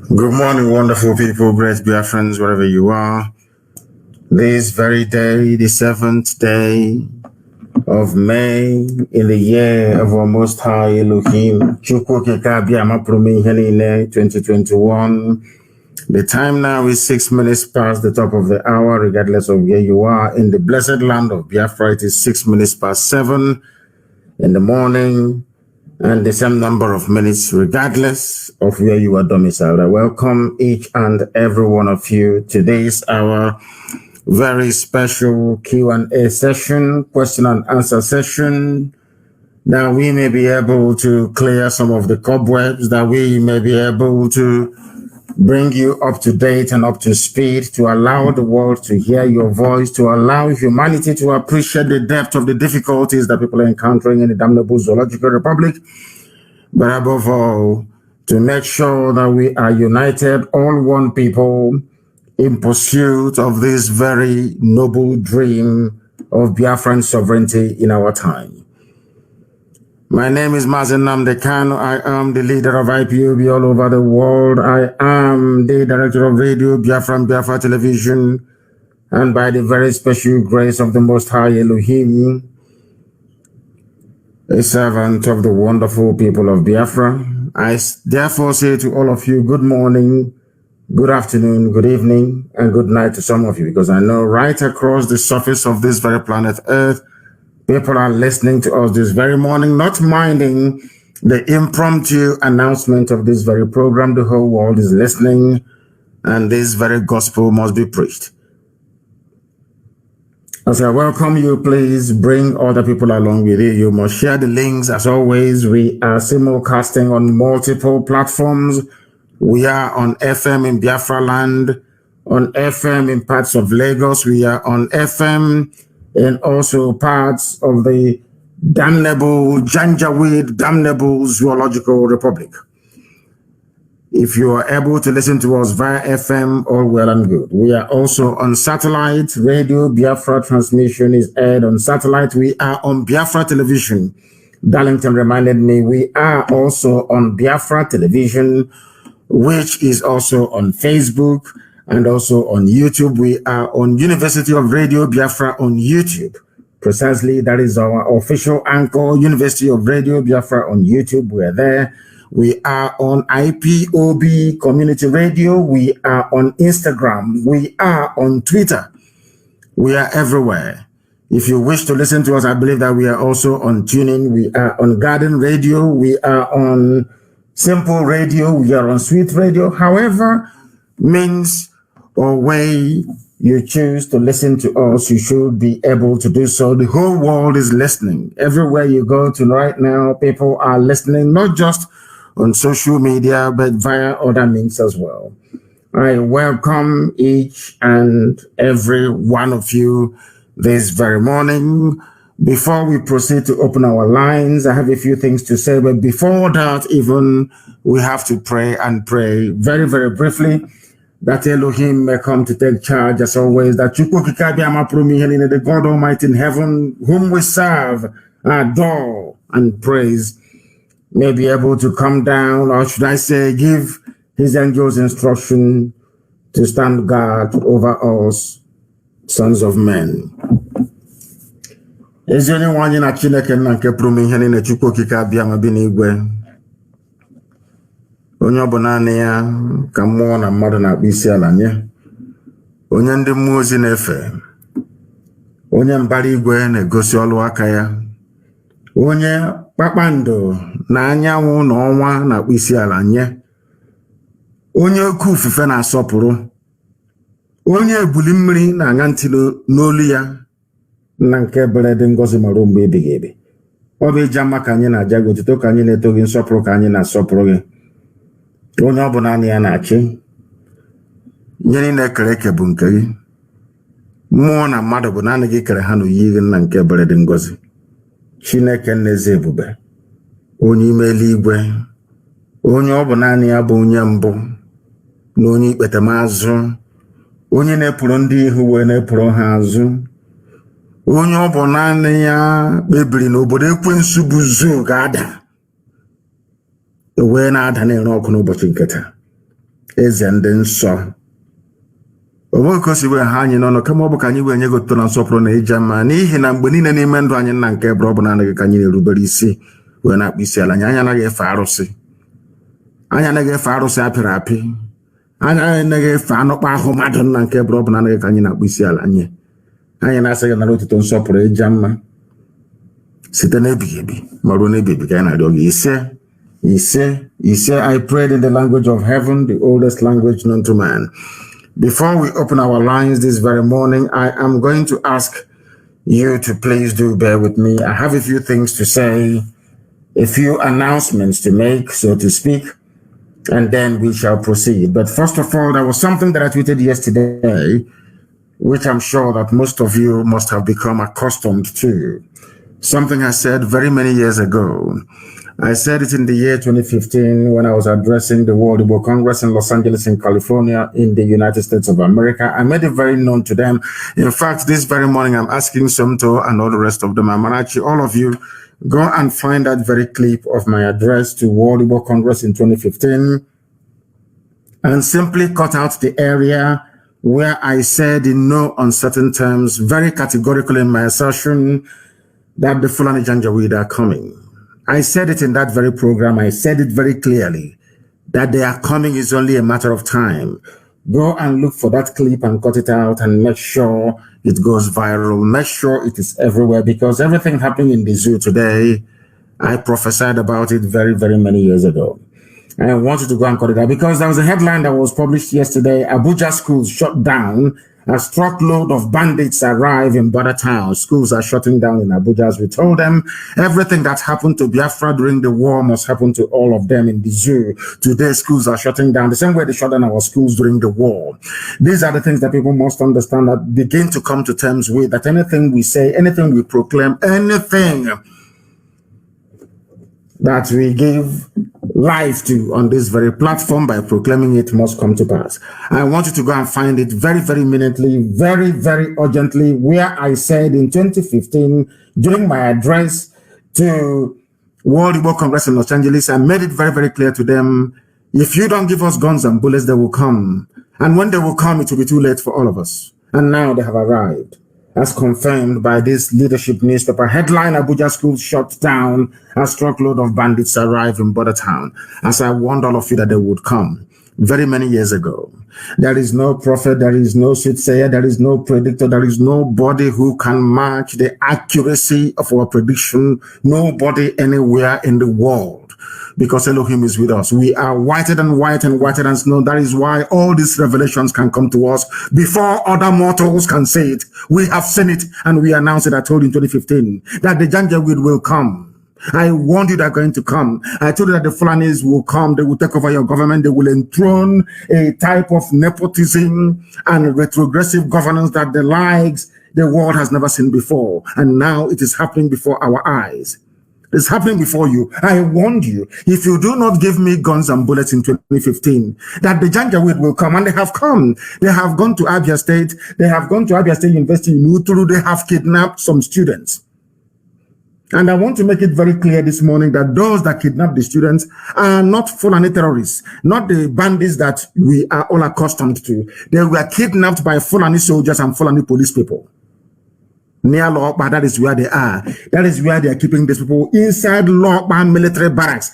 Good morning, wonderful people, great Biafrans, wherever you are. This very day, the 7th day of May, in the year of our Most High Elohim, 2021. The time now is 6 minutes past the top of the hour, regardless of where you are. In the blessed land of Biafra, it is 6 minutes past 7 in the morning. And the same number of minutes, regardless of where you are domiciled. I welcome each and every one of you. Today is our very special Q&A session, question and answer session. Now we may be able to clear some of the cobwebs, that we may be able to bring you up to date and up to speed, to allow the world to hear your voice, to allow humanity to appreciate the depth of the difficulties that people are encountering in the damnable zoological republic, but above all, to make sure that we are united, all one people, in pursuit of this very noble dream of Biafran sovereignty in our time. My name is Mazi Nnamdi Kanu. I am the leader of IPOB all over the world. I am the director of radio, Biafra television, and by the very special grace of the Most High Elohim, a servant of the wonderful people of Biafra. I therefore say to all of you, good morning, good afternoon, good evening, and good night to some of you, because I know right across the surface of this very planet Earth, people are listening to us this very morning, not minding the impromptu announcement of this very program. The whole world is listening, and this very gospel must be preached. As I welcome you, please bring other people along with you. You must share the links. As always, we are simulcasting on multiple platforms. We are on FM in Biafra land, on FM in parts of Lagos. We are on FM and also parts of the damnable zoological republic. If you are able to listen to us via FM, all well and good. We are also on satellite. Radio Biafra transmission is aired on satellite. We are on Biafra television. Darlington reminded me we are also on Biafra television, which is also on Facebook and also on YouTube. We are on University of Radio Biafra on YouTube. Precisely, that is our official anchor, University of Radio Biafra on YouTube. We're there. We are on IPOB Community Radio. We are on Instagram. We are on Twitter. We are everywhere. If you wish to listen to us, I believe that we are also on TuneIn. We are on Garden Radio. We are on Simple Radio. We are on Sweet Radio. However means or way you choose to listen to us, you should be able to do so. The whole world is listening. Everywhere you go to right now, people are listening, not just on social media, but via other means as well. I welcome each and every one of you this very morning. Before we proceed to open our lines, I have a few things to say, but before that, even we have to pray and pray very, very briefly that Elohim may come to take charge as always, that the God Almighty in heaven, whom we serve, adore, and praise, may be able to come down, or should I say, give his angels instruction to stand guard over us, sons of men. Ezi onye nwe anyị na Chineke nna nke pụrụ ihe niile, Chukwu okike abịa ma bi n'igwe. Onye ọ bụ naanị ya ka mmụọ na mmadụ na-akpọ isi ala nye. Onye ndị mmụọ ozi na-efe. Onye mbara igwe na-egosi ọlụ aka ya. Onye kpakpando na anyanwụ na ọnwa na-akpọ isi ala nye. Onye oke ufufe na-asọpụrụ. Onye ebuli mmiri na-aṅa ntị n'olu ya. Nna nke bere dị ngọzi mara mgbe ebighị ebi. Ọ bụ iji ama ka anyị na-aja gị otuto, ka anyị na-eto gị, nsọpụrụ ka anyị na-asọpụrụ gị. Onye ọ bụ naanị ya na-achị. Ihe niile ekere eke bụ nke gị. Mmụọ na mmadụ bụ naanị gị kere ha n'oyiyi gị, nna nke bere dị ngọzi. Chineke nna eze ebube, onye ime eluigwe, onye ọ bụ naanị ya bụ onye mbụ na onye ikpetemazụ, onye na-epụrụ ndị ihu wee na-epụrụ ha azụ. Onye ọ bụ naanị ya kpebiri na obodo ekwensu bụ zoo ga-ada, wee na-ada na-ere ọkụ n'ụbọchị nke taa. Ezenden so. Owokosi we ha anyị n'ọnụ kama ọ bụ ka anyị wee nye gị otuto na nsọpụrụ na ije mma n'ihi na mgbe niile n'ime ndụ anyị nna nke bụrụ ọ bụ naanị gị ka anyị na-erubere isi wee na-akpụ isi ala anyị anaghị efe arụsị. Anyị anaghị efe arụsị apịrị apị. Anyị anaghị efe anụkpa ahụ mmadụ nna nke bụrụ ọ bụ naanị gị ka anyị na-akpụ isi ala nye. Anyị na-asị gị nara otuto nsọpụrụ ije mma site n'ebighị ebi ma ruo n'ebighị ebi ka anyị na-arịọ gị ise. I prayed in the language of heaven, the oldest language known to man. Before we open our lines this very morning, I am going to ask you to please do bear with me. I have a few things to say, a few announcements to make, so to speak, and then we shall proceed. But first of all, there was something that I tweeted yesterday, which I'm sure that most of you must have become accustomed to. Something I said very many years ago. I said it in the year 2015 when I was addressing the World Igbo Congress in Los Angeles, in California, in the United States of America. I made it very known to them. In fact, this very morning, I'm asking Somto and all the rest of them, Amarachi, all of you, go and find that very clip of my address to World Igbo Congress in 2015 and simply cut out the area where I said in no uncertain terms, very categorically in my assertion, that the Fulani Janjaweed are coming. I said it in that very program. I said it very clearly that they are coming is only a matter of time. Go and look for that clip and cut it out and make sure it goes viral. Make sure it is everywhere, because everything happening in the zoo today, I prophesied about it very, very many years ago. And I want you to go and cut it out because there was a headline that was published yesterday. Abuja schools shut down as truckload of bandits arrive in border towns. Schools are shutting down in Abuja, as we told them. Everything that happened to Biafra during the war must happen to all of them in the zoo. Today, schools are shutting down the same way they shut down our schools during the war. These are the things that people must understand, that begin to come to terms with, that anything we say, anything we proclaim, anything that we give life to on this very platform by proclaiming it must come to pass. I want you to go and find it very, very immediately, very, very urgently, where I said in 2015, during my address to World Igbo Congress in Los Angeles, I made it very, very clear to them, if you don't give us guns and bullets, they will come. And when they will come, it will be too late for all of us. And now they have arrived, as confirmed by this leadership newspaper. Headline: Abuja schools shut down as truckload of bandits arrive in border town. As I warned all of you that they would come very many years ago. There is no prophet, there is no soothsayer, there is no predictor, there is nobody who can match the accuracy of our prediction. Nobody anywhere in the world. Because Elohim is with us. We are whiter than white and whiter than snow. That is why all these revelations can come to us before other mortals can say it. We have seen it and we announced it. I told you in 2015 that the Janjaweed will come. I warned you they're going to come. I told you that the Fulanis will come. They will take over your government. They will enthrone a type of nepotism and retrogressive governance that the likes the world has never seen before. And now it is happening before our eyes. It's happening before you. I warned you, if you do not give me guns and bullets in 2015, that the Janjaweed will come, and they have come. They have gone to Abia State. They have gone to Abia State University in Uturu. They have kidnapped some students. And I want to make it very clear this morning that those that kidnap the students are not Fulani terrorists, not the bandits that we are all accustomed to. They were kidnapped by Fulani soldiers and Fulani police people. Near Lokba, that is where they are. That is where they are keeping these people inside Lokba military barracks.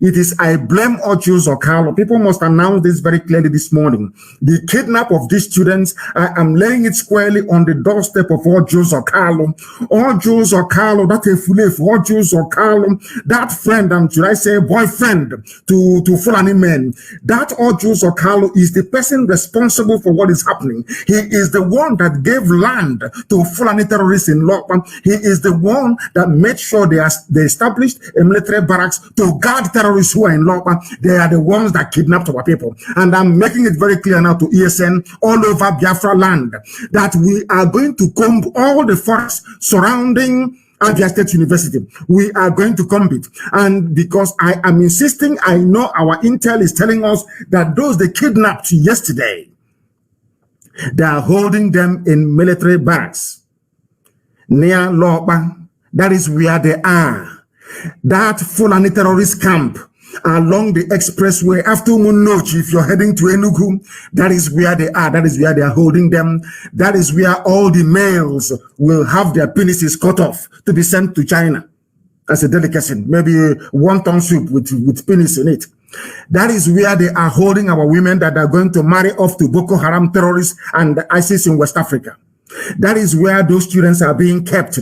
It is, I blame Ojus or Carlo. People must announce this very clearly this morning. The kidnap of these students, I am laying it squarely on the doorstep of Ojus or Carlo. Ojus or Carlo, that a fulif, Ojus or Carlo, that friend, and should I say boyfriend to Fulani men, that Ojus or Carlo is the person responsible for what is happening. He is the one that gave land to Fulani terrorists in Lokban. He is the one that made sure they established a military barracks to guard terrorists who are in Lokban. They are the ones that kidnapped our people. And I'm making it very clear now to ESN all over Biafra land that we are going to comb all the forests surrounding Abia State University. We are going to comb it. And because I am insisting, I know our intel is telling us that those they kidnapped yesterday, they are holding them in military barracks near Lokba. That is where they are. That Fulani terrorist camp along the expressway after Munochi. If you're heading to Enugu, that is where they are. That is where they are holding them. That is where all the males will have their penises cut off to be sent to China as a delicacy, maybe wonton soup with penis in it. That is where they are holding our women that are going to marry off to Boko Haram terrorists and ISIS in West Africa. That is where those students are being kept.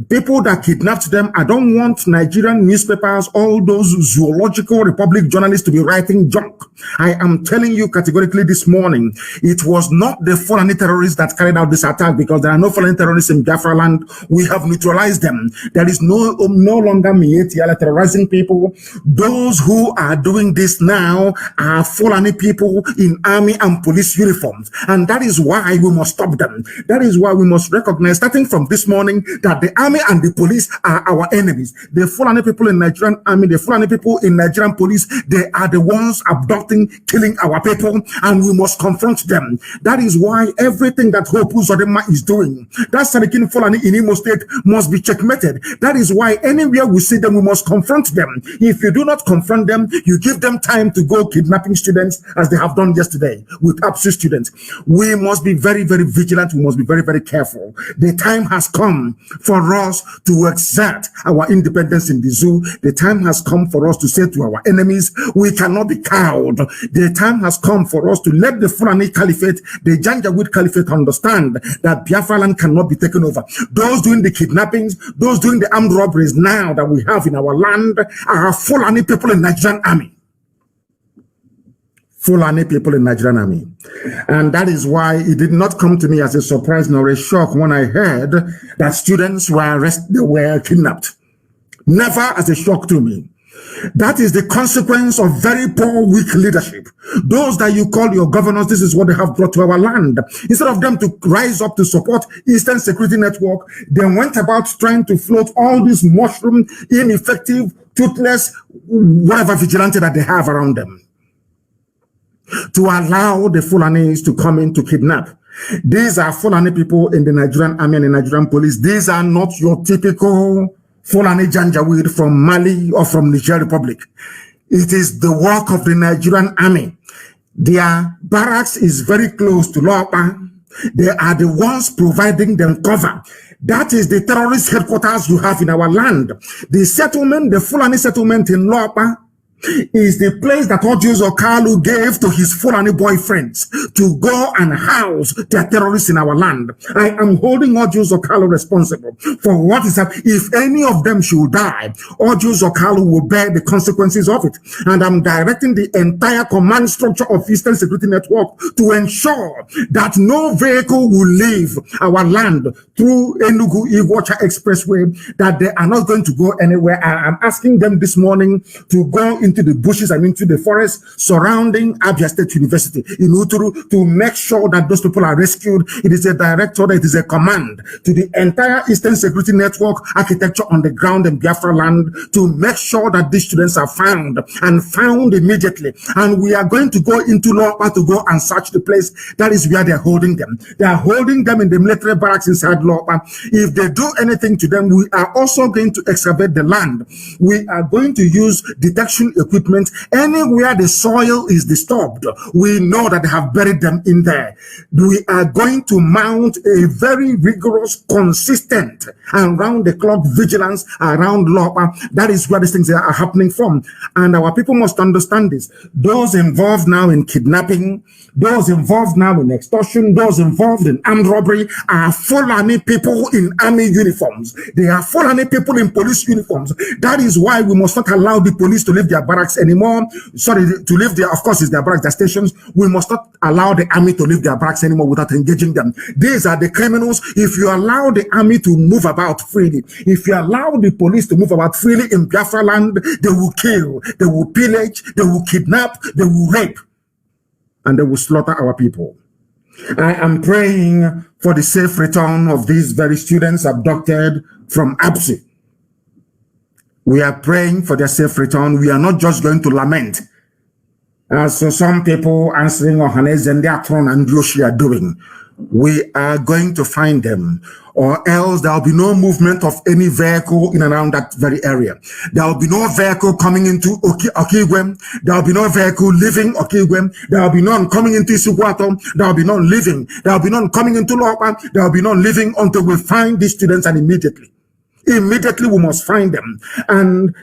People that kidnapped them, I don't want Nigerian newspapers, all those zoological republic journalists to be writing junk. I am telling you categorically this morning, it was not the Fulani terrorists that carried out this attack, because there are no Fulani terrorists in Biafra land. We have neutralized them. There is no longer Mietiala terrorizing people. Those who are doing this now are Fulani people in army and police uniforms. And that is why we must stop them. That is why we must recognize, starting from this morning, that the army and the police are our enemies. The Fulani people in Nigerian army, the Fulani people in Nigerian police, they are the ones abducting, killing our people, and we must confront them. That is why everything that Hope Uzodinma is doing, that Sarikin Fulani in Imo State, must be checkmated. That is why anywhere we see them, we must confront them. If you do not confront them, you give them time to go kidnapping students, as they have done yesterday with APSU students. We must be very, very vigilant. We must be very, very careful. The time has come for us to exert our independence in the zoo. The time has come for us to say to our enemies, we cannot be cowed. The time has come for us to let the Fulani Caliphate, the Janjaweed Caliphate, understand that Biafra land cannot be taken over. Those doing the kidnappings, those doing the armed robberies now that we have in our land are Fulani people in Nigerian army. Fulani people in Nigerian army. And that is why it did not come to me as a surprise nor a shock when I heard that students were arrested, they were kidnapped. Never as a shock to me. That is the consequence of very poor, weak leadership. Those that you call your governors, this is what they have brought to our land. Instead of them to rise up to support Eastern Security Network, they went about trying to float all these mushroom, ineffective, toothless, whatever vigilante that they have around them, to allow the Fulanis to come in to kidnap. These are Fulani people in the Nigerian army and the Nigerian police. These are not your typical Fulani Janjaweed from Mali or from Niger Republic. It is the work of the Nigerian army. Their barracks is very close to Lopa. They are the ones providing them cover. That is the terrorist headquarters you have in our land. The settlement, the Fulani settlement in Lopa, is the place that Ojus Okalu gave to his Fulani boyfriends to go and house their terrorists in our land. I am holding Ojus Okalu responsible for what is happening. If any of them should die, Ojus Okalu will bear the consequences of it. And I'm directing the entire command structure of Eastern Security Network to ensure that no vehicle will leave our land through Enugu-Iguacha Expressway, that they are not going to go anywhere. I am asking them this morning to go into the bushes and into the forest surrounding Abia State University in Uturu to make sure that those people are rescued. It is a direct order, it is a command to the entire Eastern Security Network architecture on the ground in Biafra land to make sure that these students are found, and found immediately. And we are going to go into Lopa to go and search the place. That is where they are holding them. They are holding them in the military barracks inside Lopa. If they do anything to them, we are also going to excavate the land. We are going to use detection equipment anywhere the soil is disturbed. We know that they have buried them in there. We are going to mount a very rigorous, consistent, and round-the-clock vigilance around Lopa. That is where these things are happening from. And our people must understand this. Those involved now in kidnapping, those involved now in extortion, those involved in armed robbery are Fulani people in army uniforms. They are Fulani people in police uniforms. That is why we must not allow the police to leave their barracks anymore. Sorry, to leave their, of course, it's their barracks, their stations. We must not allow the army to leave their barracks anymore without engaging them. These are the criminals. If you allow the army to move about freely, if you allow the police to move about freely in Biafra land, they will kill, they will pillage, they will kidnap, they will rape, and they will slaughter our people. I am praying for the safe return of these very students abducted from APSU. We are praying for their safe return. We are not just going to lament, as some people answering Ohanes and their throne and Yoshi are doing. we are going to find them, or else there will be no movement of any vehicle in and around that very area. There will be no vehicle coming into Okigwem. There will be no vehicle leaving Okigwem. There will be none coming into Isugwato. There will be none leaving. There will be none coming into Lopa. There will be none leaving until we find these students, and immediately we must find them. And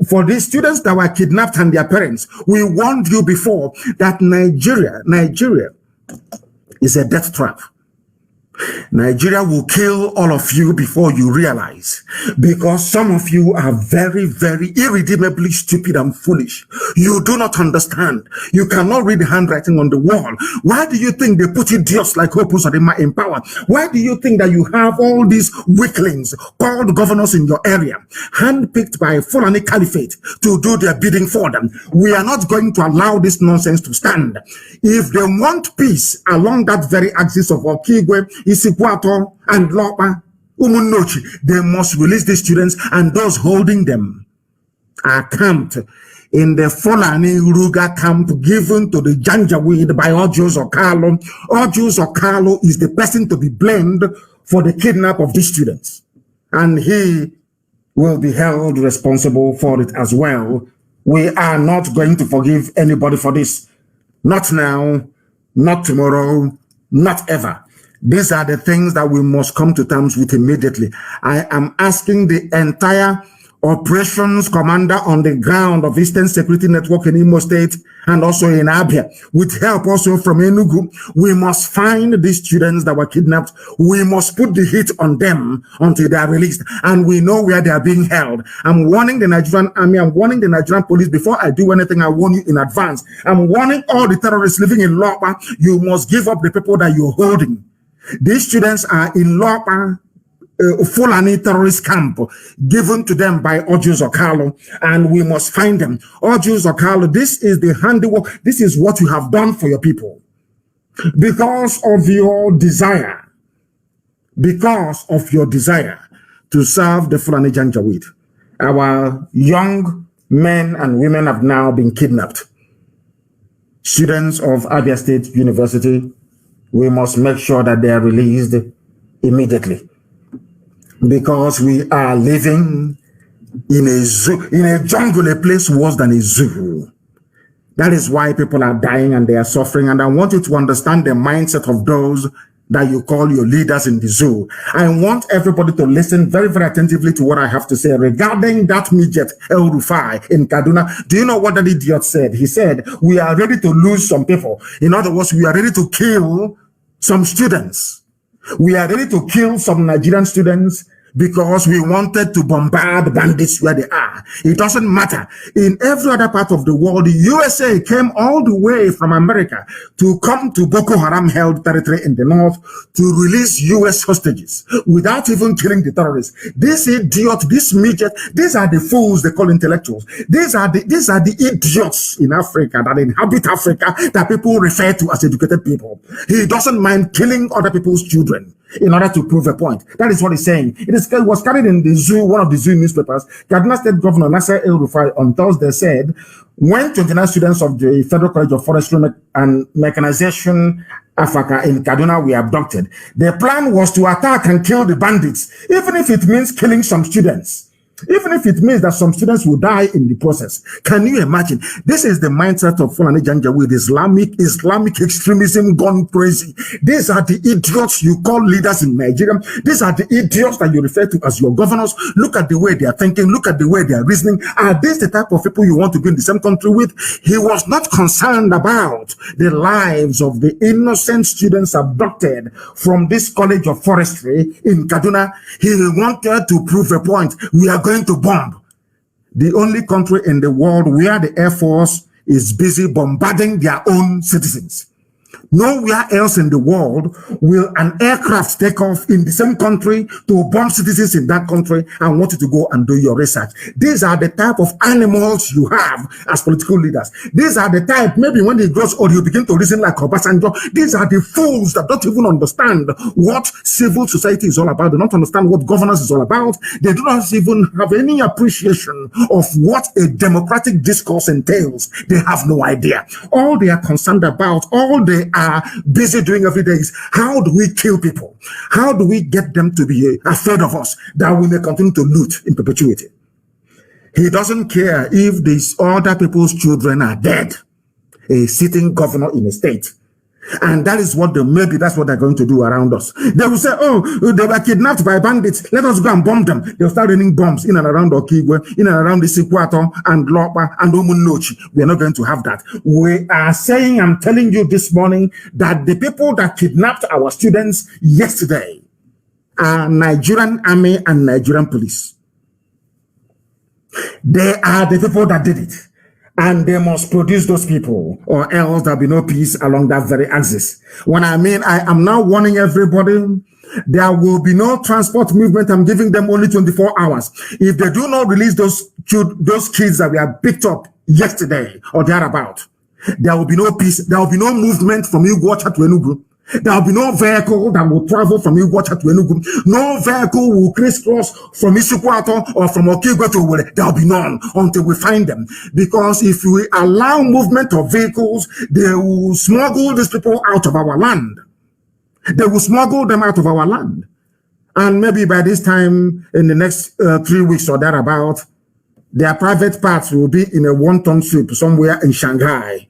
for these students that were kidnapped and their parents, we warned you before that Nigeria is a death trap. Nigeria will kill all of you before you realize, because some of you are very, very irredeemably stupid and foolish. You do not understand. You cannot read the handwriting on the wall. Why do you think they put idiots like Opus Adema in power? Why do you think that you have all these weaklings called governors in your area, handpicked by Fulani Caliphate to do their bidding for them? We are not going to allow this nonsense to stand. If they want peace along that very axis of Okigwe, Isikwato, and Lopa, Umunochi, they must release these students, and those holding them are camped in the Fulani Ruga camp given to the Janjaweed by Ojus Okalo. Ojus Okalo is the person to be blamed for the kidnap of these students, and he will be held responsible for it as well. We are not going to forgive anybody for this. Not now, not tomorrow, not ever. These are the things that we must come to terms with immediately. I am asking the entire operations commander on the ground of Eastern Security Network in Imo State and also in Abia, with help also from Enugu. We must find these students that were kidnapped. We must put the heat on them until they are released, and we know where they are being held. I'm warning the Nigerian army, I'm warning the Nigerian police. Before I do anything, I warn you in advance. I'm warning all the terrorists living in Lopa, you must give up the people that you're holding. These students are in Lopa, Fulani terrorist camp given to them by Ojus Okalo, and we must find them. Ojus Okalo, this is the handiwork. This is what you have done for your people. Because of your desire to serve the Fulani Janjaweed, our young men and women have now been kidnapped. Students of Abia State University, we must make sure that they are released immediately, because we are living in a zoo, in a jungle, a place worse than a zoo. That is why people are dying and they are suffering. And I want you to understand the mindset of those that you call your leaders in the zoo. I want everybody to listen very, very attentively to what I have to say regarding that midget El Rufai in Kaduna. Do you know what that idiot said? He said, we are ready to lose some people. In other words, we are ready to kill some students. We are ready to kill some Nigerian students because we wanted to bombard bandits where they are. It doesn't matter. In every other part of the world, the USA came all the way from America to come to Boko Haram held territory in the north to release US hostages without even killing the terrorists. This idiot, this midget, these are the fools they call intellectuals. These are the idiots in Africa that inhabit Africa that people refer to as educated people. He doesn't mind killing other people's children in order to prove a point. That is what he's saying. It was carried in the zoo, one of the zoo newspapers. Kaduna State Governor Nasser El Rufai on Thursday said, when 29 students of the Federal College of Forestry and Mechanization Africa in Kaduna were abducted, their plan was to attack and kill the bandits, even if it means killing some students. Even if it means that some students will die in the process. Can you imagine? This is the mindset of Fulani Janjaweed, Islamic extremism gone crazy. These are the idiots you call leaders in Nigeria. These are the idiots that you refer to as your governors. Look at the way they are thinking. Look at the way they are reasoning. Are these the type of people you want to be in the same country with? He was not concerned about the lives of the innocent students abducted from this College of Forestry in Kaduna. He wanted to prove a point. We are going to bomb the only country in the world where the Air Force is busy bombarding their own citizens. Nowhere else in the world will an aircraft take off in the same country to bomb citizens in that country and want you to go and do your research. These are the type of animals you have as political leaders. These are the type, maybe when he grows old, you begin to reason like Obasanjo. These are the fools that don't even understand what civil society is all about. They don't understand what governance is all about. They do not even have any appreciation of what a democratic discourse entails. They have no idea. All they are concerned about, all they are are busy doing every day is how do we kill people? How do we get them to be afraid of us that we may continue to loot in perpetuity? He doesn't care if these other people's children are dead. A sitting governor in a state. And that is what maybe that's what they're going to do around us. They will say, oh, they were kidnapped by bandits. Let us go and bomb them. They'll start raining bombs in and around Okigwe, in and around the Sikwato and Lopa and Omunochi. We are not going to have that. We are saying, I'm telling you this morning, that the people that kidnapped our students yesterday are Nigerian army and Nigerian police. They are the people that did it. And they must produce those people, or else there'll be no peace along that very axis. When I mean, I am now warning everybody, there will be no transport movement. I'm giving them only 24 hours. If they do not release those kids that we have picked up yesterday or thereabout, there will be no peace. There will be no movement from Iguacha to Enugu. There will be no vehicle that will travel from Iguacha to Enugu. No vehicle will crisscross from Isukwato or from Okigwe to Owerri. There will be none until we find them. Because if we allow movement of vehicles, they will smuggle these people out of our land. They will smuggle them out of our land. And maybe by this time, in the next 3 weeks or thereabout, their private parts will be in a one-ton soup somewhere in Shanghai.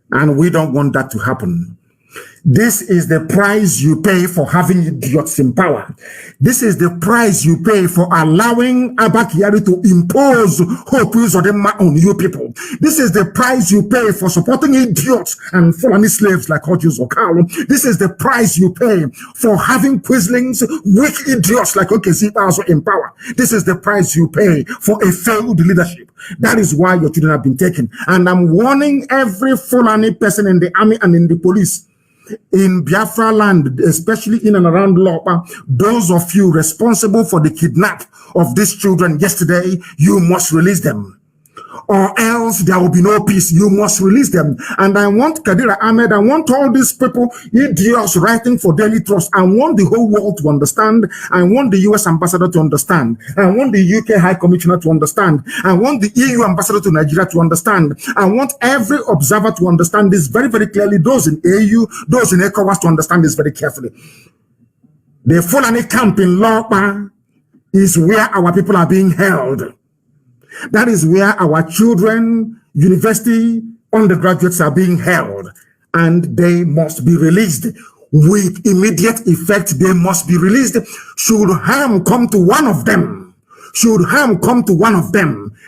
And we don't want that to happen. This is the price you pay for having idiots in power. This is the price you pay for allowing Abba Kyari to impose hope on you people. This is the price you pay for supporting idiots and Fulani slaves like Hodges Okalo. This is the price you pay for having quislings, weak idiots like Okezipa also in power. This is the price you pay for a failed leadership. That is why your children have been taken. And I'm warning every Fulani person in the army and in the police in Biafra land, especially in and around Lopa, those of you responsible for the kidnap of these children yesterday, you must release them. Or else there will be no peace. You must release them. And I want Kadira Ahmed, I want all these people, idiots writing for Daily Trust. I want the whole world to understand. I want the US ambassador to understand. I want the UK High Commissioner to understand. I want the EU ambassador to Nigeria to understand. I want every observer to understand this very, very clearly. Those in AU, those in ECOWAS to understand this very carefully. The Fulani camp in Lopa is where our people are being held. That is where our children, university undergraduates are being held, and they must be released with immediate effect. They must be released. Should harm come to one of them,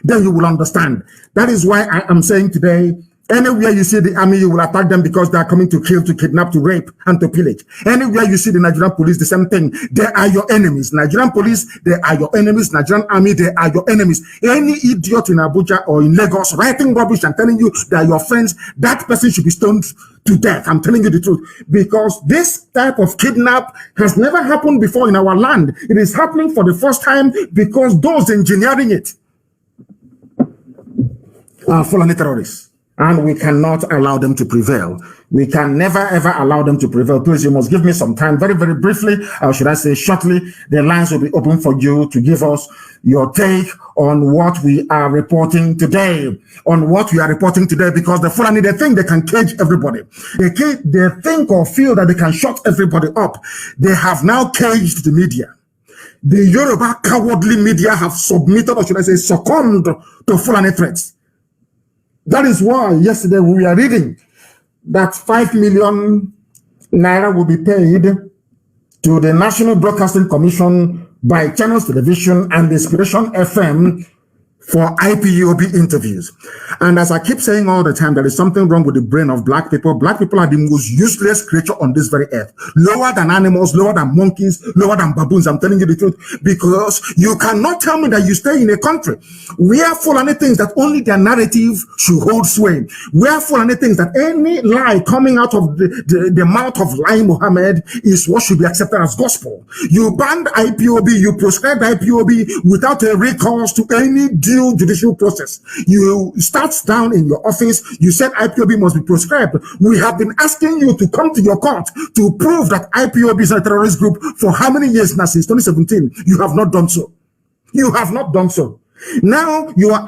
then you will understand. That is why I am saying today, anywhere you see the army, you will attack them because they are coming to kill, to kidnap, to rape, and to pillage. Anywhere you see the Nigerian police, the same thing. They are your enemies. Nigerian police, they are your enemies. Nigerian army, they are your enemies. Any idiot in Abuja or in Lagos writing rubbish and telling you they are your friends, that person should be stoned to death. I'm telling you the truth. Because this type of kidnap has never happened before in our land. It is happening for the first time because those engineering it are Fulani terrorists. And we cannot allow them to prevail. We can never, ever allow them to prevail. Please, you must give me some time. Very, very briefly, or should I say shortly, the lines will be open for you to give us your take on what we are reporting today. Because the Fulani, they think they can cage everybody. They think or feel that they can shut everybody up. They have now caged the media. The Yoruba cowardly media have submitted, or should I say succumbed to Fulani threats. That is why yesterday we are reading that 5 million naira will be paid to the National Broadcasting Commission by Channels Television and Inspiration FM for IPOB interviews. And as I keep saying all the time, there is something wrong with the brain of black people. Black people are the most useless creature on this very earth. Lower than animals, lower than monkeys, lower than baboons. I'm telling you the truth. Because you cannot tell me that you stay in a country where Fulani things that only their narrative should hold sway. Where Fulani things that any lie coming out of the mouth of lying Muhammad is what should be accepted as gospel. You banned IPOB, you proscribed IPOB without a recourse to any judicial process. You start down in your office, you said IPOB must be proscribed. We have been asking you to come to your court to prove that IPOB is a terrorist group for how many years now, since 2017? You have not done so. You have not done so. Now you are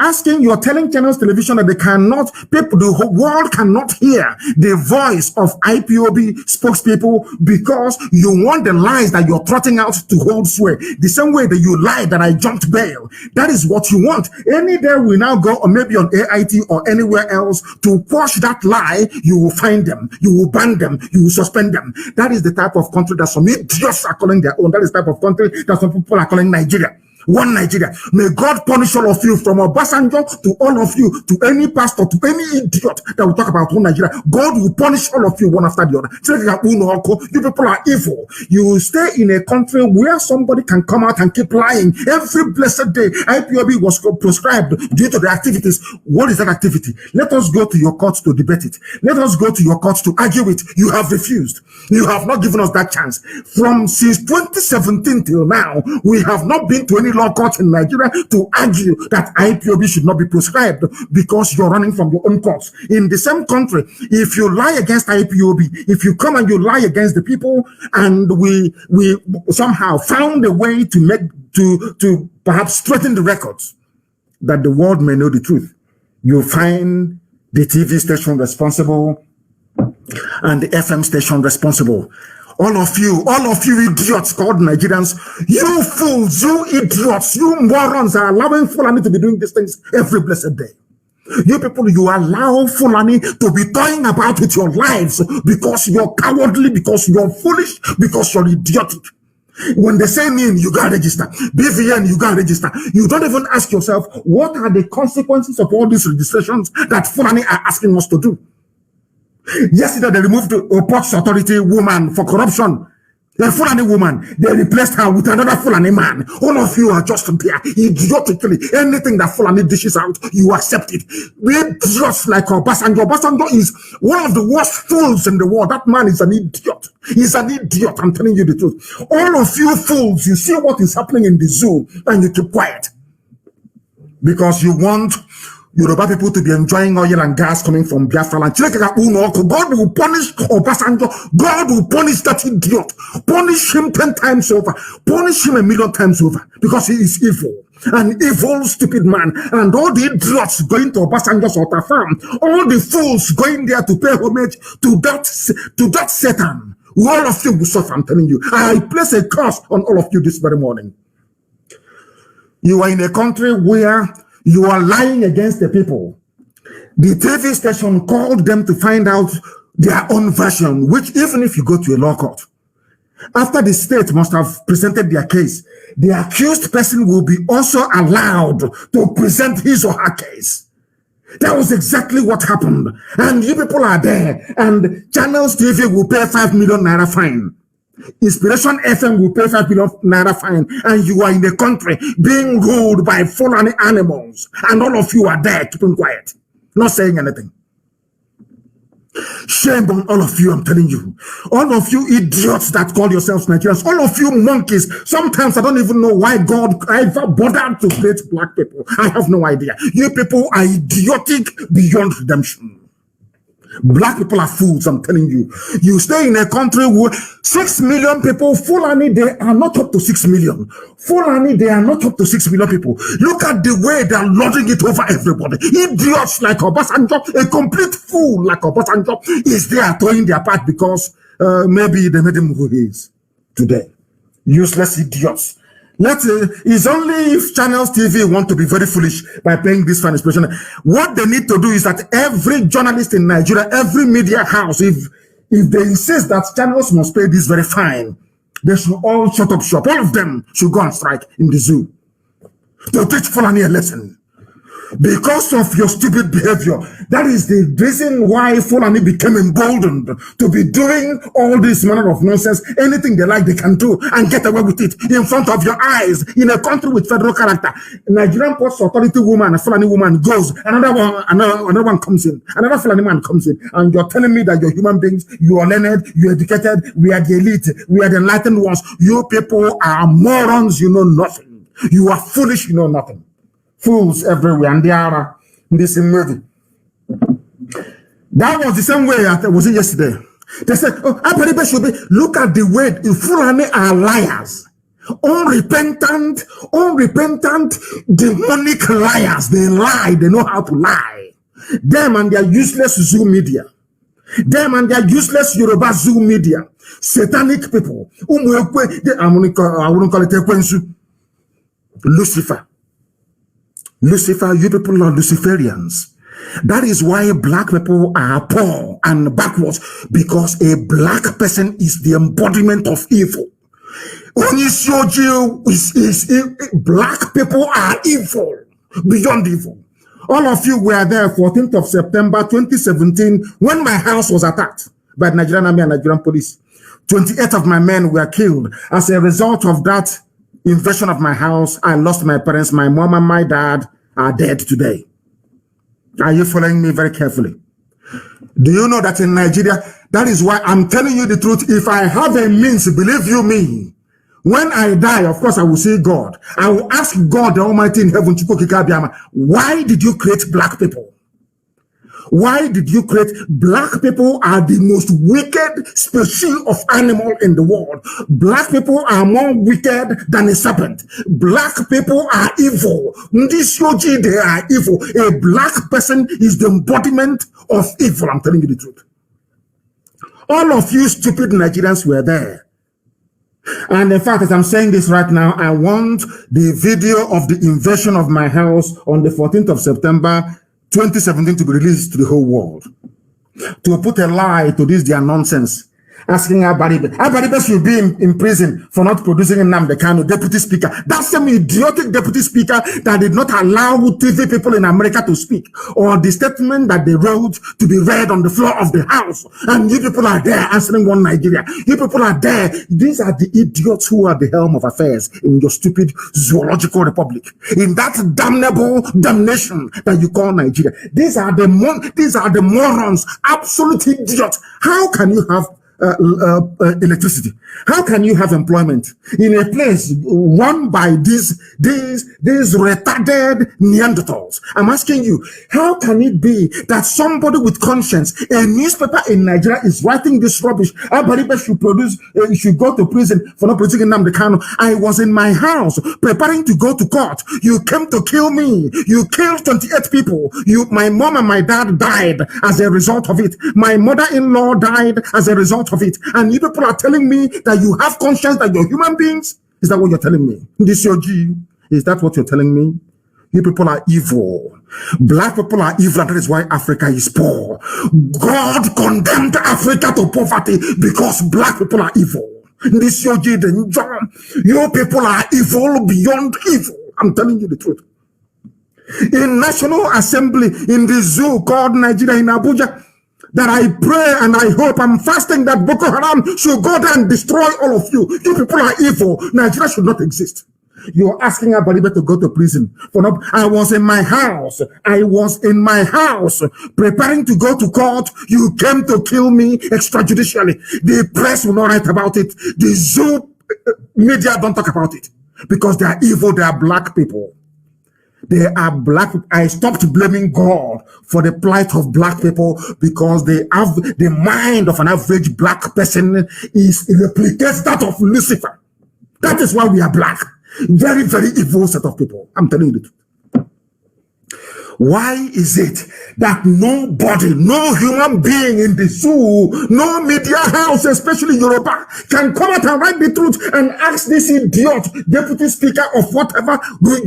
telling channels television that they cannot, the whole world cannot hear the voice of IPOB spokespeople because you want the lies that you're trotting out to hold sway. The same way that you lied that I jumped bail. That is what you want. Any day we now go, or maybe on AIT or anywhere else, to quash that lie, you will find them, you will ban them, you will suspend them. That is the type of country that some idiots are calling their own. That is the type of country that some people are calling Nigeria. One Nigeria. May God punish all of you, from Obasanjo to all of you, to any pastor, to any idiot that will talk about one Nigeria. God will punish all of you one after the other. You people are evil. You will stay in a country where somebody can come out and keep lying every blessed day. IPOB was prescribed due to the activities. What is that activity? Let us go to your courts to debate it. Let us go to your courts to argue it. You have refused. You have not given us that chance. Since 2017 till now, we have not been to any law court in Nigeria to argue that IPOB should not be prescribed because you're running from your own courts. In the same country, if you lie against IPOB, if you come and you lie against the people, and we somehow found a way to perhaps straighten the records, that the world may know the truth, you find the TV station responsible and the FM station responsible. All of you idiots called Nigerians, you fools, you idiots, you morons are allowing Fulani to be doing these things every blessed day. You people, you allow Fulani to be toying about with your lives because you're cowardly, because you're foolish, because you're idiotic. When they say name, you gotta register. BVN, you gotta register. You don't even ask yourself, what are the consequences of all these registrations that Fulani are asking us to do? Yesterday, they removed a Ports Authority woman for corruption. A Fulani woman, they replaced her with another Fulani man. All of you are just there, idiotically. Anything that Fulani dishes out, you accept it. We're just like Obasanjo. Obasanjo is one of the worst fools in the world. That man is an idiot. He's an idiot, I'm telling you the truth. All of you fools, you see what is happening in the zoo, and you keep quiet. Because you want Yoruba people to be enjoying oil and gas coming from Biafra land. God will punish Obasanjo. God will punish that idiot. Punish him 10 times over. Punish him 1,000,000 times over. Because he is evil. An evil, stupid man. And all the idiots going to Obasanjo's altar farm. All the fools going there to pay homage to that Satan. All of you will suffer, I'm telling you. I place a curse on all of you this very morning. You are in a country where you are lying against the people. The TV station called them to find out their own version, which even if you go to a law court, after the state must have presented their case, the accused person will be also allowed to present his or her case. That was exactly what happened. And you people are there, and Channels TV will pay 5 million naira fine. Inspiration FM will pay 5 million naira fine, and you are in the country being ruled by Fulani animals, and all of you are there keeping quiet, not saying anything. Shame on all of you, I'm telling you. All of you idiots that call yourselves Nigerians, all of you monkeys. Sometimes I don't even know why God ever bothered to create black people. I have no idea. You people are idiotic beyond redemption. Black people are fools, I'm telling you. You stay in a country where 6 million people, Fulani, they are not up to 6 million. Fulani, they are not up to 6 million people. Look at the way they are lording it over everybody. Idiots like Obasanjo, a complete fool like Obasanjo is there throwing their part because maybe they made him who he is today. Useless idiots. It's only if Channels TV want to be very foolish by paying this fine expression. What they need to do is that every journalist in Nigeria, every media house, if they insist that channels must pay this very fine, they should all shut up shop. All of them should go on strike in the zoo to teach Fulani a lesson. Because of your stupid behavior, that is the reason why Fulani became emboldened to be doing all this manner of nonsense. Anything they like, they can do and get away with it in front of your eyes in a country with federal character. Nigerian Ports Authority woman, a Fulani woman goes, another one comes in, another Fulani man comes in, and you're telling me that you're human beings, you are learned, you're educated, we are the elite, we are the enlightened ones. You people are morons, you know nothing. You are foolish, you know nothing. Fools everywhere, and they are in this movie. That was the same way it was yesterday. They said, oh, should be. Look at the way the Fulani are liars. Unrepentant, demonic liars. They lie. They know how to lie. Them and their useless Zoom media. Them and their useless Yoruba Zoom media. Satanic people. I wouldn't call it Ekwensu. Lucifer. Lucifer, you people are Luciferians. That is why black people are poor and backwards, because a black person is the embodiment of evil. Black people are evil, beyond evil. All of you were there 14th of September 2017 when my house was attacked by the Nigerian Army and Nigerian police. 28 of my men were killed. As a result of that invasion of my house, I lost my parents. My mom and my dad are dead today. Are you following me very carefully? Do you know that in Nigeria, that is why I'm telling you the truth. If I have a means, believe you me, when I die, of course, I will see God. I will ask God, the Almighty in heaven, why did you create black people? Why did you create black people? Are the most wicked species of animal in the world. Black people are more wicked than a serpent. Black people are evil. They are evil. A black person is the embodiment of evil. I'm telling you the truth. All of you stupid Nigerians were there. And in fact, as I'm saying this right now, I want the video of the invasion of my house on the 14th of September 2017 to be released to the whole world. To put a lie to this their nonsense. Asking Abaribe should be in prison for not producing Nnamdi Kanu, deputy speaker. That's some idiotic deputy speaker that did not allow TV people in America to speak, or the statement that they wrote to be read on the floor of the house. And you people are there answering one Nigeria. You people are there. These are the idiots who are the helm of affairs in your stupid zoological republic, in that damnable damnation that you call Nigeria. These are the morons, absolute idiots. How can you have electricity? How can you have employment in a place run by these retarded Neanderthals? I'm asking you, how can it be that somebody with conscience, a newspaper in Nigeria, is writing this rubbish? Abaribe should go to prison for not producing Nnamdi Kanu. I was in my house preparing to go to court. You came to kill me. You killed 28 people. My mom and my dad died as a result of it. My mother-in-law died as a result of it. And you people are telling me that you have conscience, that you're human beings? Is that what you're telling me? This your G. Is that what you're telling me? You people are evil. Black people are evil, and that is why Africa is poor. God condemned Africa to poverty because black people are evil. This your G. You people are evil beyond evil. I'm telling you the truth. In National Assembly, in the zoo called Nigeria in Abuja, that I pray and I hope, I'm fasting that Boko Haram should go there and destroy all of you. You people are evil. Nigeria should not exist. You're asking Abaribe to go to prison for not. I was in my house preparing to go to court. You came to kill me extrajudicially. The press will not write about it. The zoo media don't talk about it because they are evil. They are black people. They are black. I stopped blaming God for the plight of black people because they have the mind of an average black person replicates that of Lucifer. That is why we are black. Very, very evil set of people. I'm telling you the truth. Why is it that nobody, no human being in the zoo, no media house, especially Yoruba, can come out and write the truth and ask this idiot, deputy speaker of whatever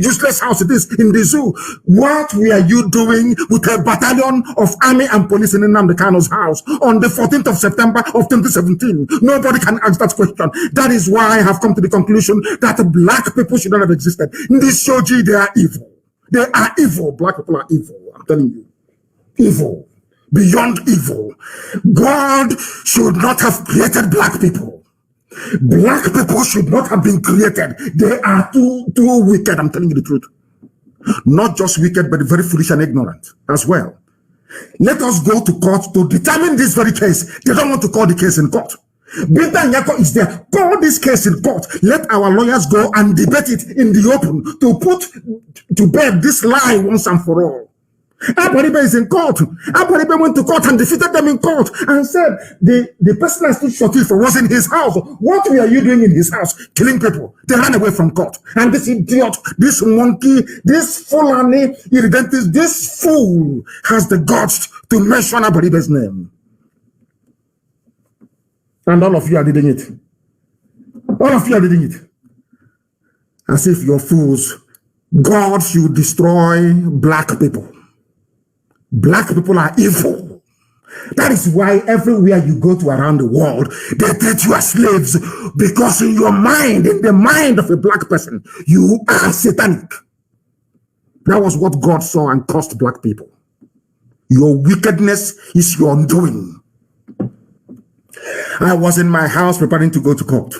useless house it is in the zoo, what were you doing with a battalion of army and police in Nnamdi Kanu's house on the 14th of September of 2017? Nobody can ask that question. That is why I have come to the conclusion that black people should not have existed. In this shoji, they are evil. They are evil. Black people are evil. I'm telling you. Evil. Beyond evil. God should not have created black people. Black people should not have been created. They are too wicked. I'm telling you the truth. Not just wicked, but very foolish and ignorant as well. Let us go to court to determine this very case. They don't want to call the case in court. Binta Nyako is there. Call this case in court. Let our lawyers go and debate it in the open to put to bed this lie once and for all. Abaribe is in court. Abaribe went to court and defeated them in court and said the person I stood shortly for was in his house. What were you doing in his house? Killing people. They ran away from court. And this idiot, this monkey, this Fulani, irredentist, this fool has the guts to mention Abaribe's name. And all of you are reading it. All of you are reading it. As if you're fools. God should destroy black people. Black people are evil. That is why everywhere you go to around the world, they treat you as slaves. Because in your mind, in the mind of a black person, you are satanic. That was what God saw and cursed black people. Your wickedness is your undoing. I was in my house preparing to go to court.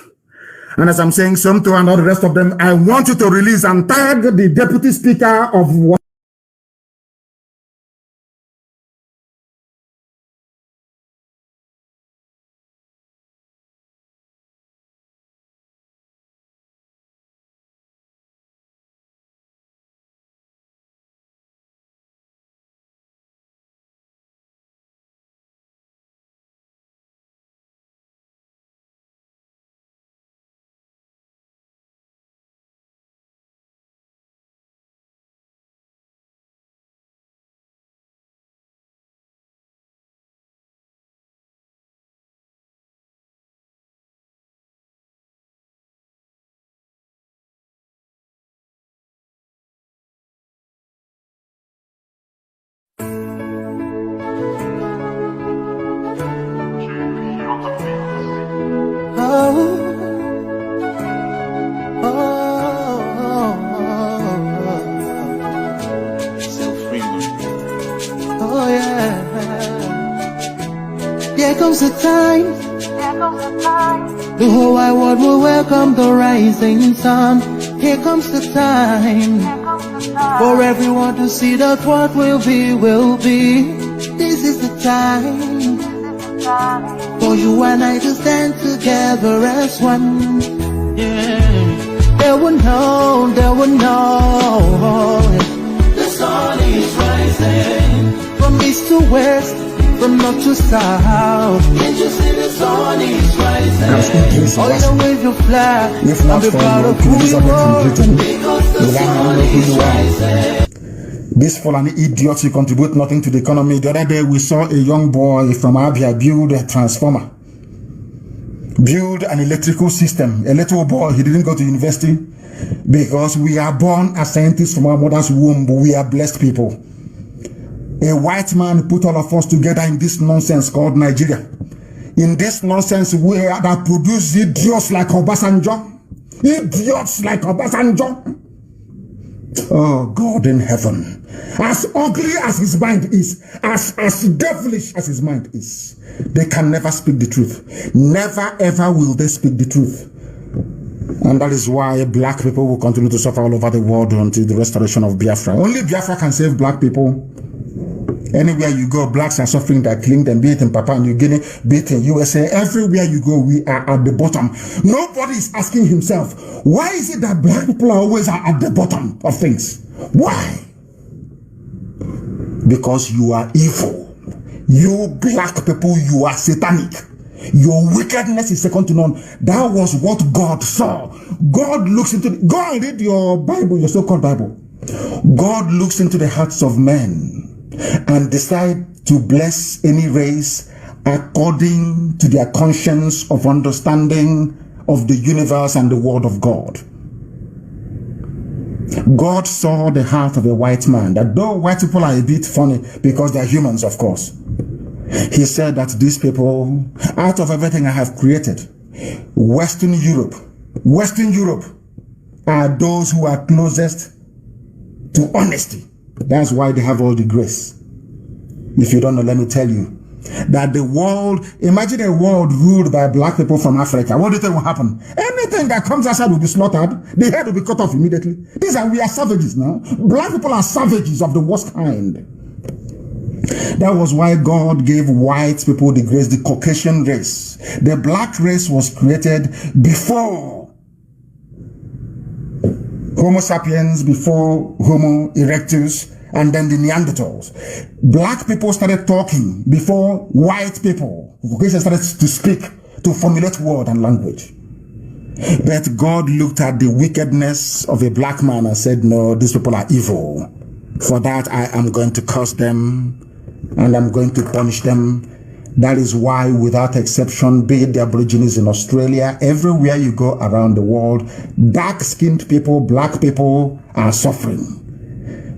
And as I'm saying something and all the rest of them, I want you to release and tag the deputy speaker of what? The whole wide world will welcome the rising sun. Here comes the time for everyone to see that what will be, will be. This is the time for you and I to stand together as one. Yeah. They will know, the sun is rising from east to west, from north to south. Can't you see the sun is rising? All the wave your flag and be proud of who you are, because the sun is rising. This Fulani idiots, you contribute nothing to the economy. The other day we saw a young boy from Abia build a transformer, build an electrical system. A little boy, he didn't go to university, because we are born as scientists from our mother's womb. We are blessed people. A white man put all of us together in this nonsense called Nigeria. In this nonsense where that produce idiots like Obasanjo. Idiots like Obasanjo. Oh, God in heaven. As ugly as his mind is, as devilish as his mind is, they can never speak the truth. Never ever will they speak the truth. And that is why black people will continue to suffer all over the world until the restoration of Biafra. Only Biafra can save black people. Anywhere you go, blacks are suffering, they're killing them, be it in Papua New Guinea, be it in USA. Everywhere you go, we are at the bottom. Nobody is asking himself, why is it that black people are always at the bottom of things? Why? Because you are evil. You black people, you are satanic. Your wickedness is second to none. That was what God saw. God looks into, go and read your Bible, your so-called Bible. God looks into the hearts of men and decide to bless any race according to their conscience of understanding of the universe and the word of God. God saw the heart of a white man, that though white people are a bit funny because they're humans, of course, he said that these people, out of everything I have created, Western Europe are those who are closest to honesty. That's why they have all the grace. If you don't know, let me tell you that the world, imagine a world ruled by black people from Africa. What do you think will happen? Anything that comes outside will be slaughtered. The head will be cut off immediately. We are savages now. Black people are savages of the worst kind. That was why God gave white people the grace, the Caucasian race. The black race was created before Homo sapiens, before Homo erectus, and then the Neanderthals. Black people started talking before white people, Caucasians, started to speak, to formulate word and language. But God looked at the wickedness of a black man and said, no, these people are evil. For that, I am going to curse them and I'm going to punish them. That is why, without exception, be it the Aborigines in Australia, everywhere you go around the world, dark-skinned people, black people are suffering.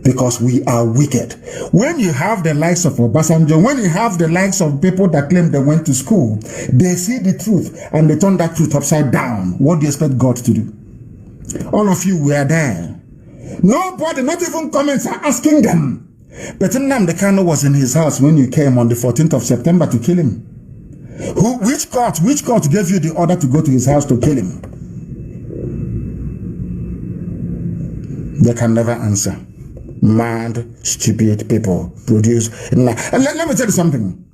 Because we are wicked. When you have the likes of Obasanjo, when you have the likes of people that claim they went to school, they see the truth and they turn that truth upside down. What do you expect God to do? All of you were there. Nobody, not even comments, are asking them. But Nnamdi Kanu was in his house when you came on the 14th of September to kill him. Which court gave you the order to go to his house to kill him? They can never answer. Mad, stupid people produce. Let me tell you something.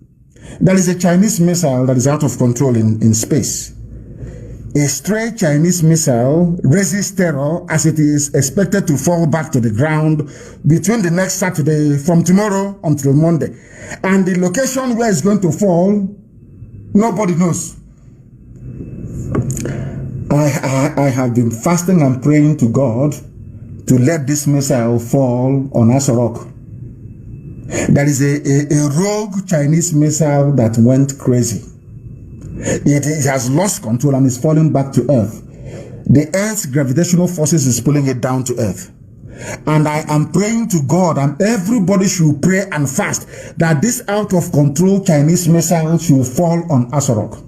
There is a Chinese missile that is out of control in space. A stray Chinese missile raises terror as it is expected to fall back to the ground between the next Saturday, from tomorrow until Monday. And the location where it's going to fall, nobody knows. I have been fasting and praying to God to let this missile fall on Asorok. There is a rogue Chinese missile that went crazy. It has lost control and is falling back to Earth. The Earth's gravitational forces is pulling it down to Earth. And I am praying to God, and everybody should pray and fast, that this out of control Chinese missile should fall on Asorok.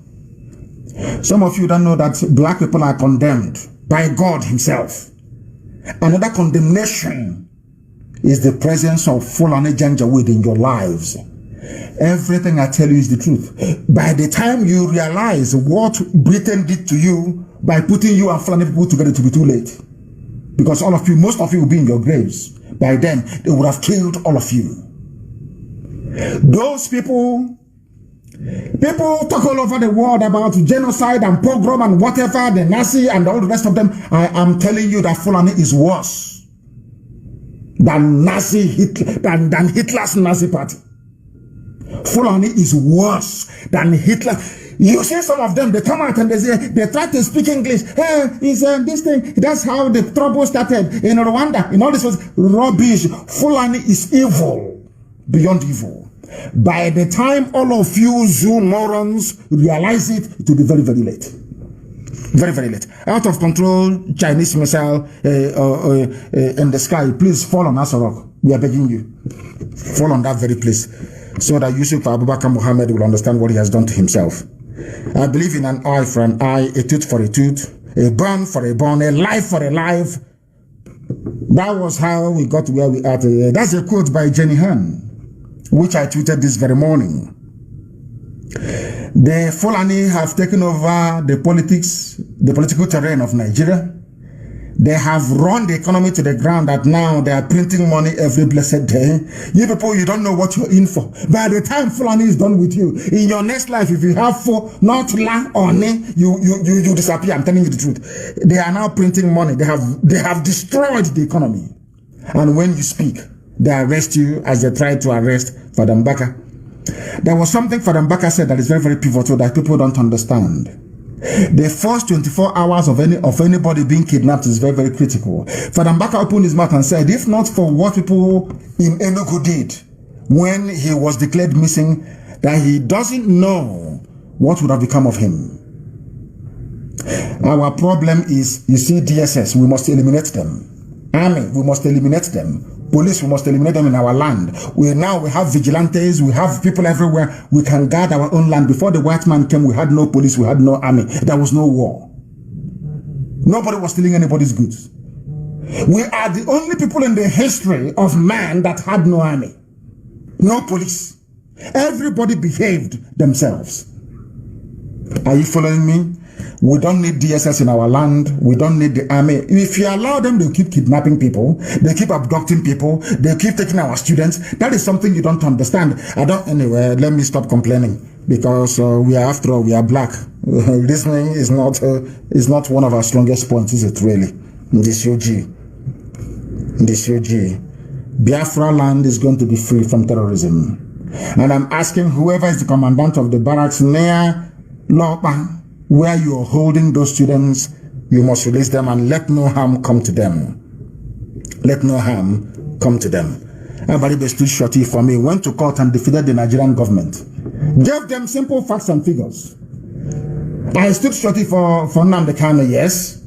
Some of you don't know that black people are condemned by God himself. Another condemnation is the presence of Fulani Janjaweed in your lives. Everything I tell you is the truth. By the time you realize what Britain did to you by putting you and Fulani people together, to be too late. Because all of you, most of you will be in your graves. By then, they would have killed all of you. Those people talk all over the world about genocide and pogrom and whatever, the Nazi and all the rest of them. I am telling you that Fulani is worse than than Hitler's Nazi party. Fulani is worse than Hitler. You see some of them, they come out and they try to speak English. Hey, this thing, that's how the trouble started in Rwanda. In all this was rubbish. Fulani is evil, beyond evil. By the time all of you Zoo morons realize it, it will be very, very late. Very, very late. Out of control Chinese missile in the sky, please fall on Asorok. We are begging you. Fall on that very place, so that Yusuf Abubakar Muhammad will understand what he has done to himself. I believe in an eye for an eye, a tooth for a tooth, a bone for a bone, a life for a life. That was how we got to where we are today. That's a quote by Jenny Han, which I tweeted this very morning. The Fulani have taken over the political terrain of Nigeria. They have run the economy to the ground that now they are printing money every blessed day. You people, you don't know what you're in for. By the time Fulani is done with you, in your next life, if you have four, not la or ne, you disappear. I'm telling you the truth. They are now printing money. They have destroyed the economy. And when you speak, they arrest you as they try to arrest Father Mbaka. There was something Father Mbaka said that is very, very pivotal that people don't understand. The first 24 hours of anybody being kidnapped is very, very critical. Father Mbaka opened his mouth and said, if not for what people in Enugu did when he was declared missing, that he doesn't know what would have become of him. Our problem is, you see, DSS, we must eliminate them. Army, we must eliminate them. Police, we must eliminate them in our land. We have vigilantes, we have people everywhere. We can guard our own land. Before the white man came, we had no police, we had no army. There was no war. Nobody was stealing anybody's goods. We are the only people in the history of man that had no army, no police. Everybody behaved themselves. Are you following me? We don't need DSS in our land. We don't need the army. If you allow them, they'll keep kidnapping people. They keep abducting people. They keep taking our students. That is something you don't understand. Anyway, let me stop complaining, because we are black. Listening is not one of our strongest points, is it really? This UG. Biafra land is going to be free from terrorism. And I'm asking whoever is the commandant of the barracks near Lopa, where you're holding those students, you must release them and let no harm come to them. Let no harm come to them. Everybody stood shorty for me, went to court and defeated the Nigerian government. Gave them simple facts and figures. I stood shorty for Nnamdi Kanu, yes.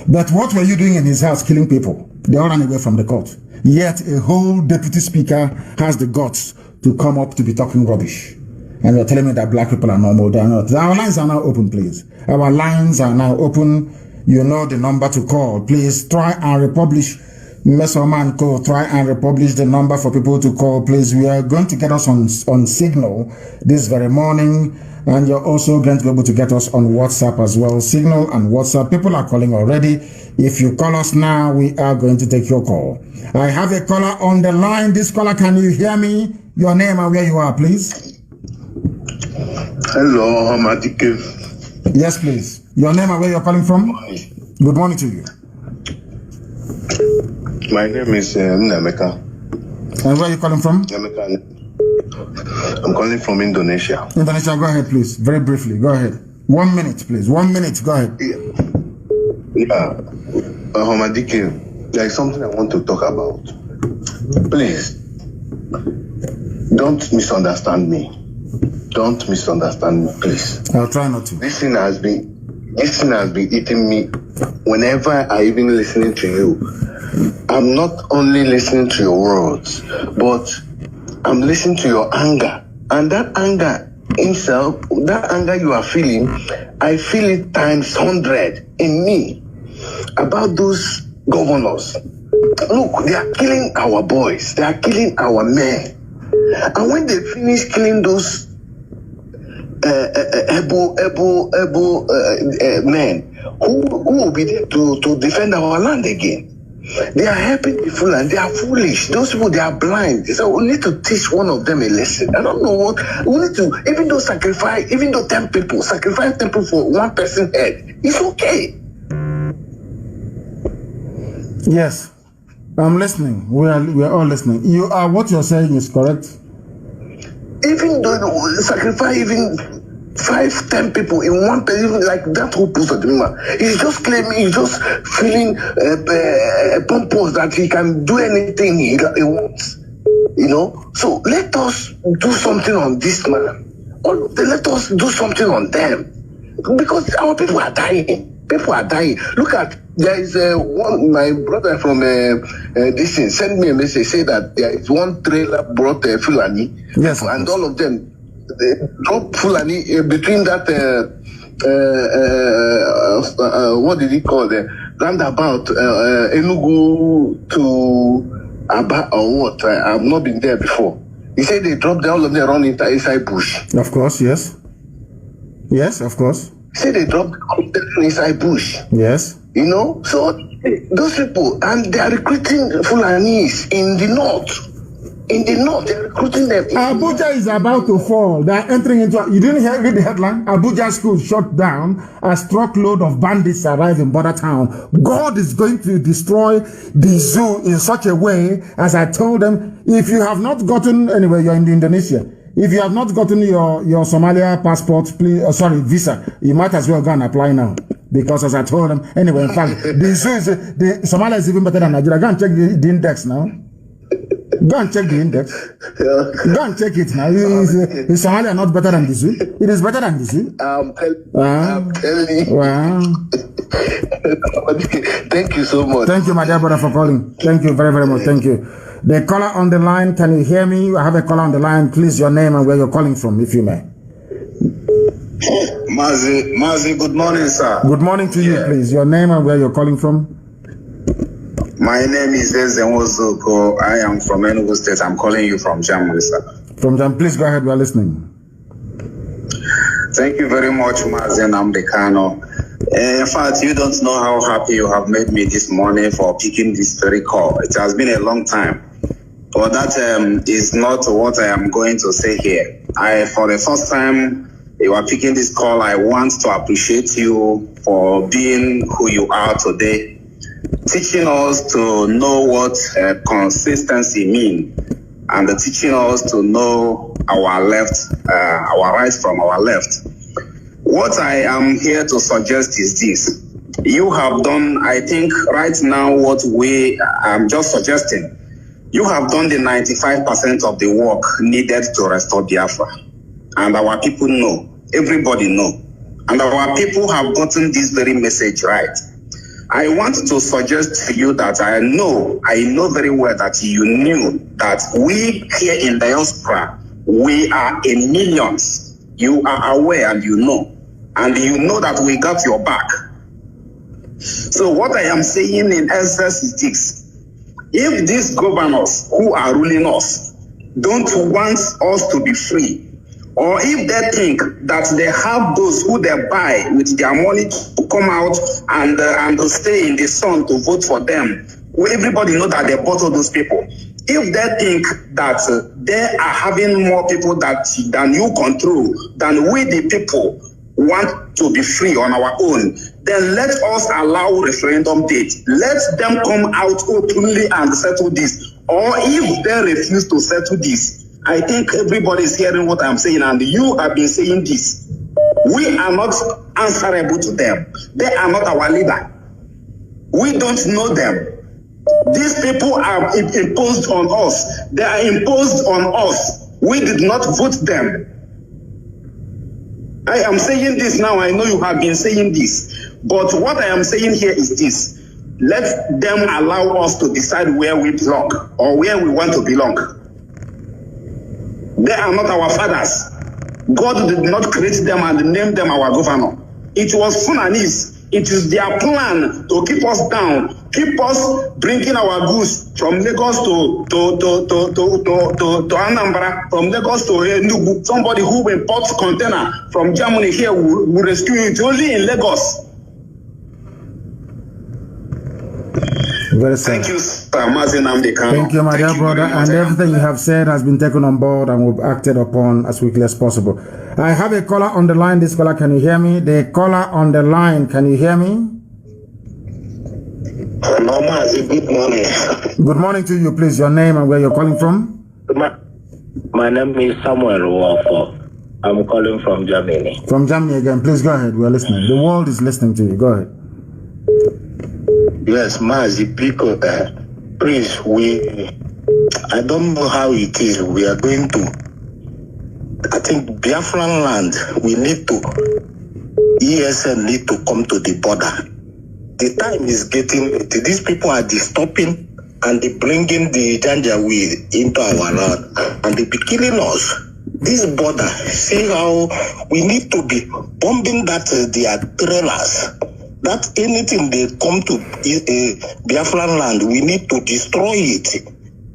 But what were you doing in his house killing people? They all ran away from the court. Yet a whole deputy speaker has the guts to come up to be talking rubbish. And you're telling me that black people are normal. They are not. Our lines are now open, please. Our lines are now open. You know the number to call. Please try and republish. Messerman Co. Try and republish the number for people to call, please. We are going to get us on Signal this very morning. And you're also going to be able to get us on WhatsApp as well. Signal and WhatsApp. People are calling already. If you call us now, we are going to take your call. I have a caller on the line. This caller, can you hear me? Your name and where you are, please. Hello, Amadike. Yes, please. Your name and where you're calling from? Good morning to you. My name is Nnameka. And where are you calling from? I'm calling from Indonesia. Indonesia, go ahead, please. Very briefly, go ahead. 1 minute, please. 1 minute, go ahead. Yeah. Amadike, there is something I want to talk about. Please, don't misunderstand me. Don't misunderstand me, please. I'll try not to. This thing has been eating me. Whenever I even listening to you, I'm not only listening to your words, but I'm listening to your anger. And that anger itself, that anger you are feeling, I feel it times 100 in me about those governors. Look, they are killing our boys. They are killing our men. And when they finish killing those men, who will be there to defend our land again? They are helping the fool and they are foolish. Those people, they are blind. So we need to teach one of them a lesson. I don't know what we need to. Even though 10 people sacrifice 10 people for one person's head, it's okay. Yes, I'm listening. We are all listening. What you're saying is correct. Even though sacrifice even 5-10 people in one person, like that whole person, he's just claiming, he's just feeling pompous that he can do anything he wants, you know. So let us do something on this man, or let us do something on them, because our people are dying. People are dying. Look at, there is one, my brother from this thing sent me a message, say that there is one trailer brought Fulani, yes, and all of them drop Fulani between that what did he call the roundabout Enugu to Aba or what? I've not been there before. He said they dropped all of them around inside bush. Of course, yes. Yes, of course. He said they dropped all of them inside bush. Yes. You know, so those people, and they are recruiting Fulanis in the north. In the north, they're recruiting them. Abuja is about to fall. They are entering into. You didn't read the headline? Abuja school shut down as truckload of bandits arrive in border town. God is going to destroy the zoo in such a way, as I told them. If you have not gotten, anyway, you're in Indonesia. If you have not gotten your Somalia passport, please, visa, you might as well go and apply now. Because as I told them, anyway, in fact, the zoo is, Somalia is even better than Nigeria. Go and check the index now. Go and check the index. Go and check it now. Is Somalia not better than the zoo? It is better than the zoo. I'm telling you. Wow. Thank you so much. Thank you, my dear brother, for calling. Thank you very, very much. Thank you. The caller on the line, can you hear me? I have a caller on the line. Please, your name and where you're calling from, if you may. Mazi, good morning, sir. Good morning to you, please. Your name and where you're calling from. My name is Ezenwozoko. I am from Enugu State. I'm calling you from Germany, sir. From Germany, please go ahead. We are listening. Thank you very much, Mazi Nnamdi Kanu. In fact, you don't know how happy you have made me this morning for picking this very call. It has been a long time. But that is not what I am going to say here. For the first time you are picking this call, I want to appreciate you for being who you are today. teaching us to know what consistency means, and teaching us to know our left, our right from our left. What I am here to suggest is this. You have done, I think, right now what we am just suggesting. You have done the 95% of the work needed to restore Biafra. And our people know, everybody know. And our people have gotten this very message right. I want to suggest to you that I know very well that you knew that we here in diaspora, we are in millions. You are aware and you know. And you know that we got your back. So what I am saying in essence is this. If these governors who are ruling us don't want us to be free, or if they think that they have those who they buy with their money to come out and to stay in the sun to vote for them, everybody know that they bought all those people. If they think that they are having more people than you control, than we the people want to be free on our own, then let us allow referendum date. Let them come out openly and settle this. Or if they refuse to settle this, I think everybody is hearing what I'm saying, and you have been saying this. We are not answerable to them. They are not our leader. We don't know them. These people are imposed on us. They are imposed on us. We did not vote them. I am saying this now. I know you have been saying this. But what I am saying here is this. Let them allow us to decide where we belong or where we want to belong. They are not our fathers. God did not create them and name them our governor. It was Funanis. It is their plan to keep us down, keep us bringing our goods from Lagos to Anambra, from Lagos to Enugu. Somebody who imports container from Germany here will rescue it only in Lagos. Very sad. Thank you, sir. Mazi Nnamdi Kanu. Thank you, my dear brother. And everything you have said has been taken on board and will be acted upon as quickly as possible. I have a caller on the line. This caller, can you hear me? The caller on the line, can you hear me? Hello, Mazi. Good morning. Good morning to you, please. Your name and where you're calling from? My name is Samuel Wafo. I'm calling from Germany. From Germany again. Please go ahead. We're listening. The world is listening to you. Go ahead. Yes, Mazi, because please, I don't know how it is. We are going to, I think Biafran land, we need to, ESN need to come to the border. The time is getting, these people are disturbing and they bringing the Janjaweed into our land and they be killing us. This border, see how we need to be bombing that their trailers. That anything they come to Biafran land, we need to destroy it.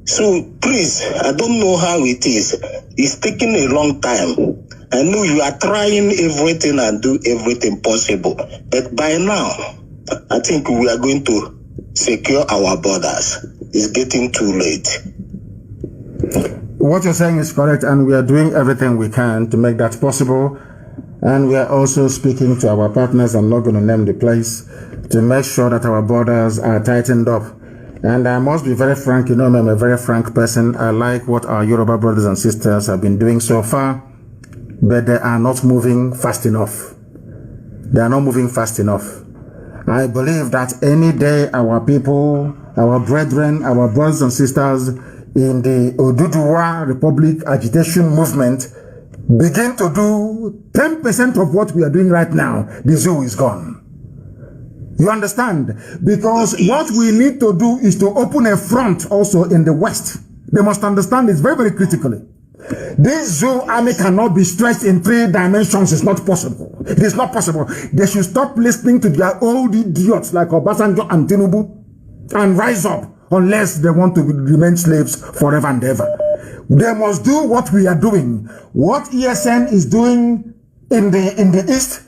So please, I don't know how it is. It's taking a long time. I know you are trying everything and do everything possible. But by now, I think we are going to secure our borders. It's getting too late. What you're saying is correct, and we are doing everything we can to make that possible. And we are also speaking to our partners, I'm not going to name the place, to make sure that our borders are tightened up. And I must be very frank, you know, I'm a very frank person. I like what our Yoruba brothers and sisters have been doing so far, but they are not moving fast enough. They are not moving fast enough. I believe that any day our people, our brethren, our brothers and sisters in the Oduduwa Republic agitation movement begin to do 10% of what we are doing right now, the zoo is gone. You understand? Because what we need to do is to open a front also in the West. They must understand this very, very critically. This zoo army cannot be stretched in 3 dimensions. It's not possible. It is not possible. They should stop listening to their old idiots like Obasanjo and Tinubu and rise up unless they want to remain slaves forever and ever. They must do what we are doing. What ESN is doing in the East,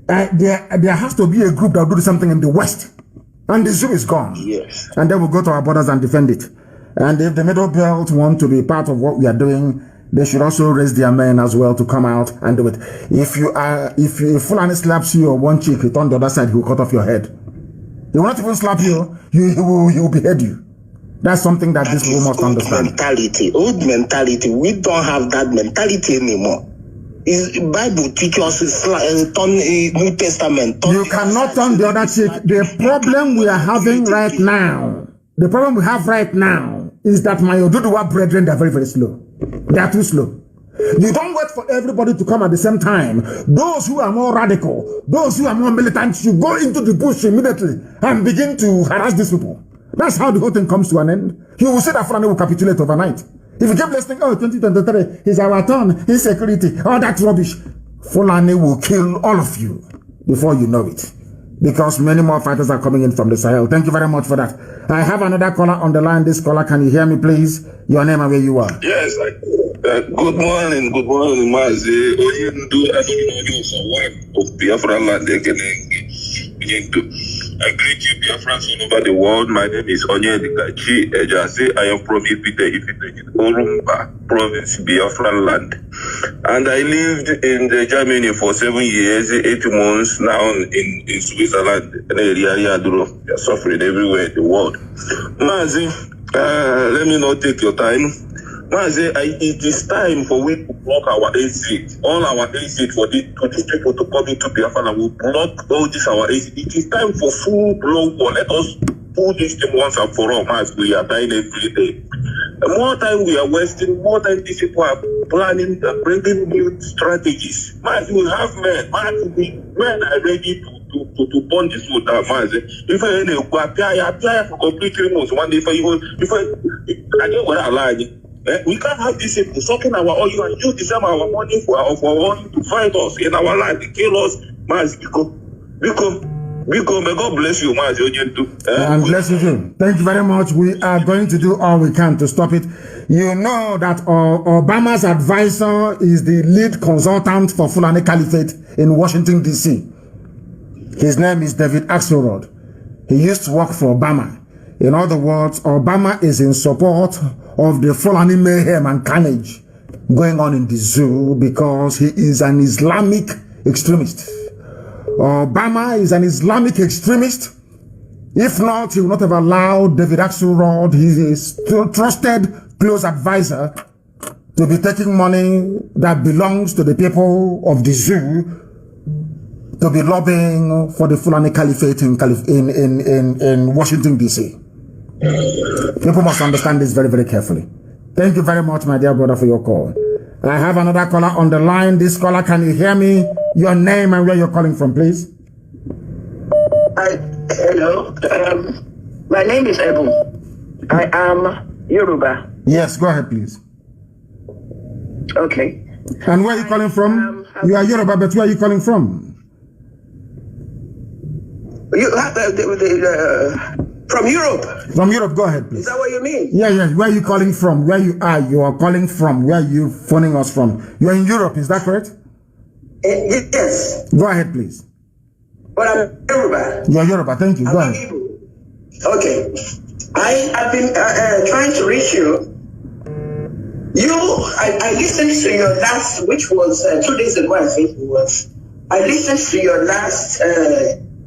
there has to be a group that will do something in the West. And the zoo is gone. Yes. And then we'll go to our borders and defend it. And if the Middle Belt want to be part of what we are doing, they should also raise their men as well to come out and do it. If Fulani slaps you on one cheek, you turn the other side, he will cut off your head. He will not even slap you. He will behead you. That's something that this people must understand. Old mentality. We don't have that mentality anymore. Bible teaches us turn New Testament. You cannot turn the other cheek. The problem we are having right now, is that my Oduduwa brethren, they are very, very slow. They are too slow. You don't wait for everybody to come at the same time. Those who are more radical, those who are more militant, you go into the bush immediately and begin to harass these people. That's how the whole thing comes to an end. You will see that Fulani will capitulate overnight. If you keep listening, 2023 is our turn, insecurity, all that rubbish, Fulani will kill all of you before you know it. Because many more fighters are coming in from the Sahel. Thank you very much for that. I have another caller on the line. This caller, can you hear me, please? Your name and where you are. Yes. Good morning, Mazi. Of Biafra land, I greet you, Biafrans all over the world. My name is Onyedika Ejase. I am from Ifite Orumba province, Biafra land. And I lived in Germany for 7 years, 8 months now in Switzerland. And they are suffering everywhere in the world. Mazi, let me not take your time. Mazi, it is time for we to block our exit, all our exit for these people to come into Biafra, and we block all this our exit. It is time for full-blown war. Let us pull this thing once and for all, Mazi. We are dying every day. The more time we are wasting, more time these people are planning and bringing new strategies. Mazi, we have men. Mazi, men are ready to burn this wood down, Mazi. If I apply for complete 3 months, one day I don't want to lie. We can't have these people sucking our oil and use the same our money for oil to fight us in our life, to kill us. Mazi, may God bless you, Mazi. And bless you too. Thank you very much. We are going to do all we can to stop it. You know that Obama's advisor is the lead consultant for Fulani Caliphate in Washington, D.C. His name is David Axelrod. He used to work for Obama. In other words, Obama is in support of the Fulani mayhem and carnage going on in the zoo because he is an Islamic extremist. Obama is an Islamic extremist. If not, he would not have allowed David Axelrod, his trusted close advisor, to be taking money that belongs to the people of the zoo to be lobbying for the Fulani Caliphate in Washington, D.C. People must understand this very, very carefully. Thank you very much, my dear brother, for your call. I have another caller on the line. This caller, can you hear me? Your name and where you're calling from, please. Hello. My name is Ebu. I am Yoruba. Yes, go ahead, please. Okay. And where are you calling from? You are Yoruba, but where are you calling from? You have from Europe. From Europe, go ahead, please. Is that what you mean? Yeah. Where are you calling from? Where you are calling from? Where are you phoning us from? You are in Europe, is that correct? Yes. Go ahead, please. But I'm Yoruba. You are Yoruba, thank you. Go ahead. Okay. I have been trying to reach you. I listened to your last, which was 2 days ago, I think it was. I listened to your last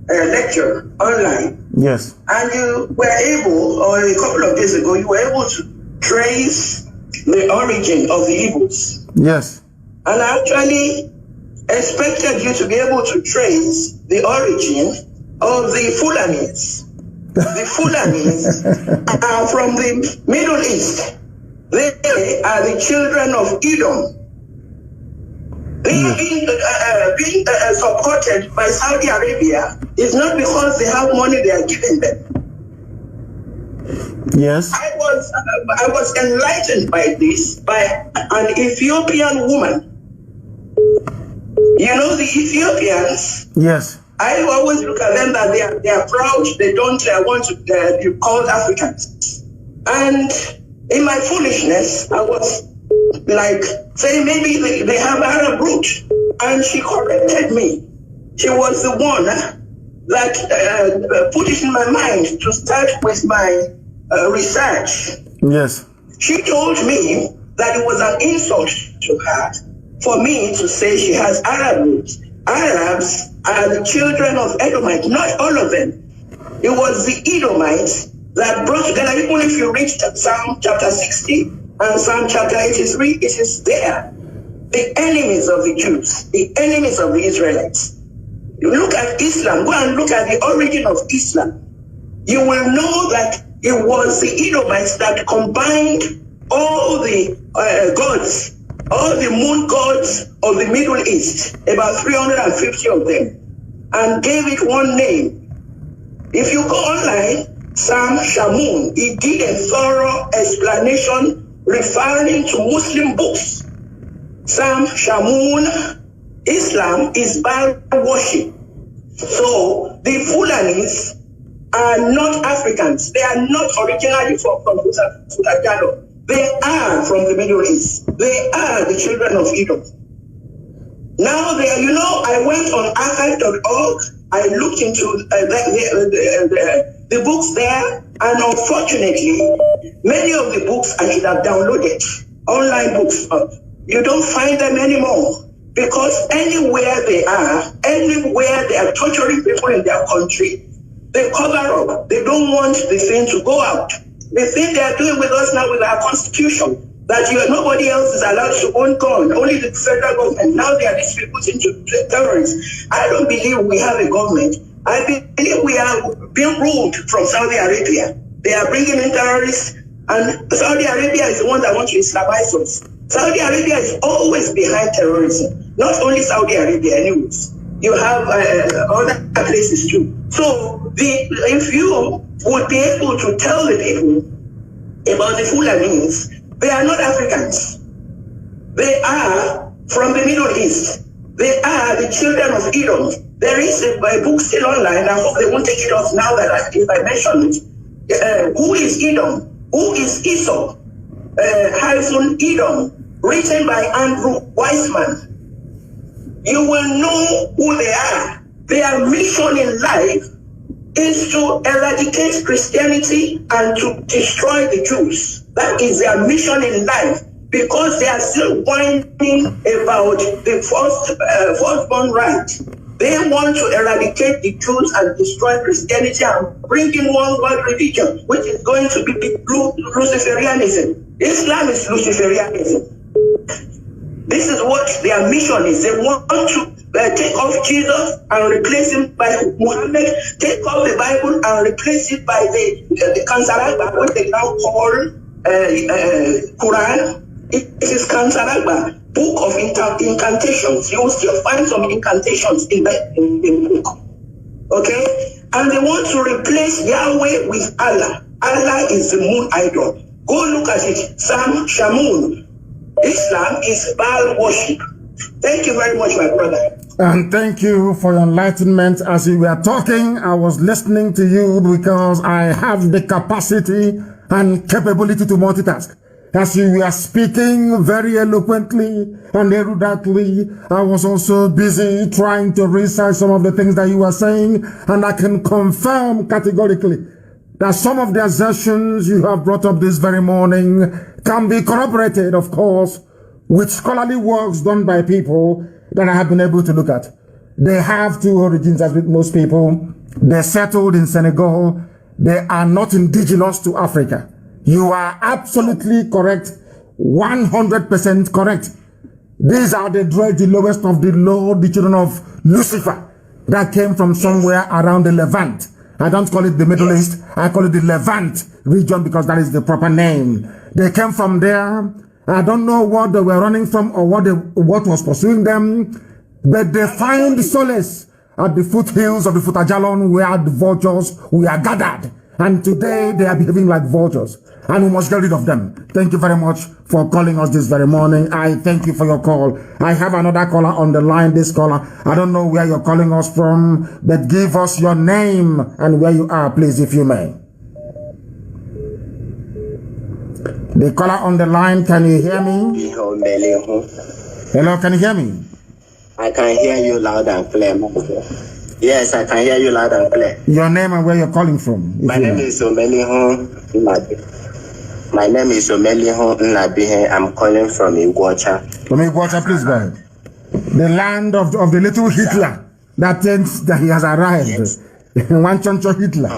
lecture online. Yes. And you were able, or a couple of days ago, you were able to trace the origin of the Igbos. Yes. And I actually expected you to be able to trace the origin of the Fulanis. The Fulanis are from the Middle East. They are the children of Edom. They are being supported by Saudi Arabia. It's not because they have money they are giving them. Yes. I was enlightened by this by an Ethiopian woman. You know the Ethiopians? Yes. I always look at them that they are proud. They don't want to be called Africans. And in my foolishness, I was like saying maybe they have Arab root. And she corrected me. She was the one that put it in my mind to start with my research. Yes. She told me that it was an insult to her for me to say she has Arab roots. Arabs are the children of Edomite, not all of them. It was the Edomites that brought together, even if you read Psalm chapter 60 and Psalm chapter 83, it is there. The enemies of the Jews, the enemies of the Israelites. You look at Islam, go and look at the origin of Islam. You will know that it was the Edomites that combined all the gods, all the moon gods of the Middle East, about 350 of them, and gave it one name. If you go online, Sam Shamoun, he did a thorough explanation referring to Muslim books. Sam Shamoun, Islam is Baal worship. So the Fulanis are not Africans. They are not originally from Futajalo. They are from the Middle East. They are the children of Edom. Now, I went on archive.org. I looked into the books there, and unfortunately, many of the books I should have downloaded, online books, you don't find them anymore. Because anywhere they are torturing people in their country, they cover up. They don't want the thing to go out. The thing they are doing with us now with our constitution, that nobody else is allowed to own gun, only the federal government. Now they are distributing to terrorists. I don't believe we have a government. I believe we are being ruled from Saudi Arabia. They are bringing in terrorists, and Saudi Arabia is the one that wants to Islamize us. Saudi Arabia is always behind terrorism. Not only Saudi Arabia, anyways. You have other places too. So if you would be able to tell the people about the Fulanis, they are not Africans. They are from the Middle East. They are the children of Edom. There is a book still online. I hope they won't take it off now that if I mention it. Who is Edom? Who is Esau? Edom, written by Andrew Weissman. You will know who they are. Their mission in life is to eradicate Christianity and to destroy the Jews. That is their mission in life, because they are still whining about the firstborn right. They want to eradicate the Jews and destroy Christianity and bring in one world religion, which is going to be Luciferianism. Islam is Luciferianism. This is what their mission is. They want to take off Jesus and replace him by Muhammad, take off the Bible and replace it by the Kansarakba, what they now call Quran. It is Kansarakba, book of incantations. You will still find some incantations in the book. Okay? And they want to replace Yahweh with Allah. Allah is the moon idol. Go look at it. Sam Shamoun. Islam is Baal worship. Thank you very much, my brother. And thank you for your enlightenment. As you were talking, I was listening to you because I have the capacity and capability to multitask. As you were speaking very eloquently and eruditely, I was also busy trying to research some of the things that you were saying, and I can confirm categorically that some of the assertions you have brought up this very morning can be corroborated, of course, with scholarly works done by people that I have been able to look at. They have two origins, as with most people. They settled in Senegal. They are not indigenous to Africa. You are absolutely correct, 100% correct. These are the lowest of the low, the children of Lucifer, that came from somewhere around the Levant. I don't call it the Middle East, I call it the Levant region because that is the proper name. They came from there. I don't know what they were running from or what was pursuing them, but they find solace at the foothills of the Futajalon where the vultures were gathered. And today they are behaving like vultures, and we must get rid of them. Thank you very much for calling us this very morning. I thank you for your call. I have another caller on the line. This caller, I don't know where you're calling us from, but give us your name and where you are, please, if you may. The caller on the line, can you hear me? Hello, can you hear me? I can hear you loud and clear. Yes, I can hear you loud and clear. Your name and where you're calling from? My name is Omelihon Nnabi. My name is Omelihon Nnabi. I'm calling from Iguacha. From Iguacha, please go ahead. The land of the little Hitler that thinks that he has arrived. Yes. One choncho Hitler.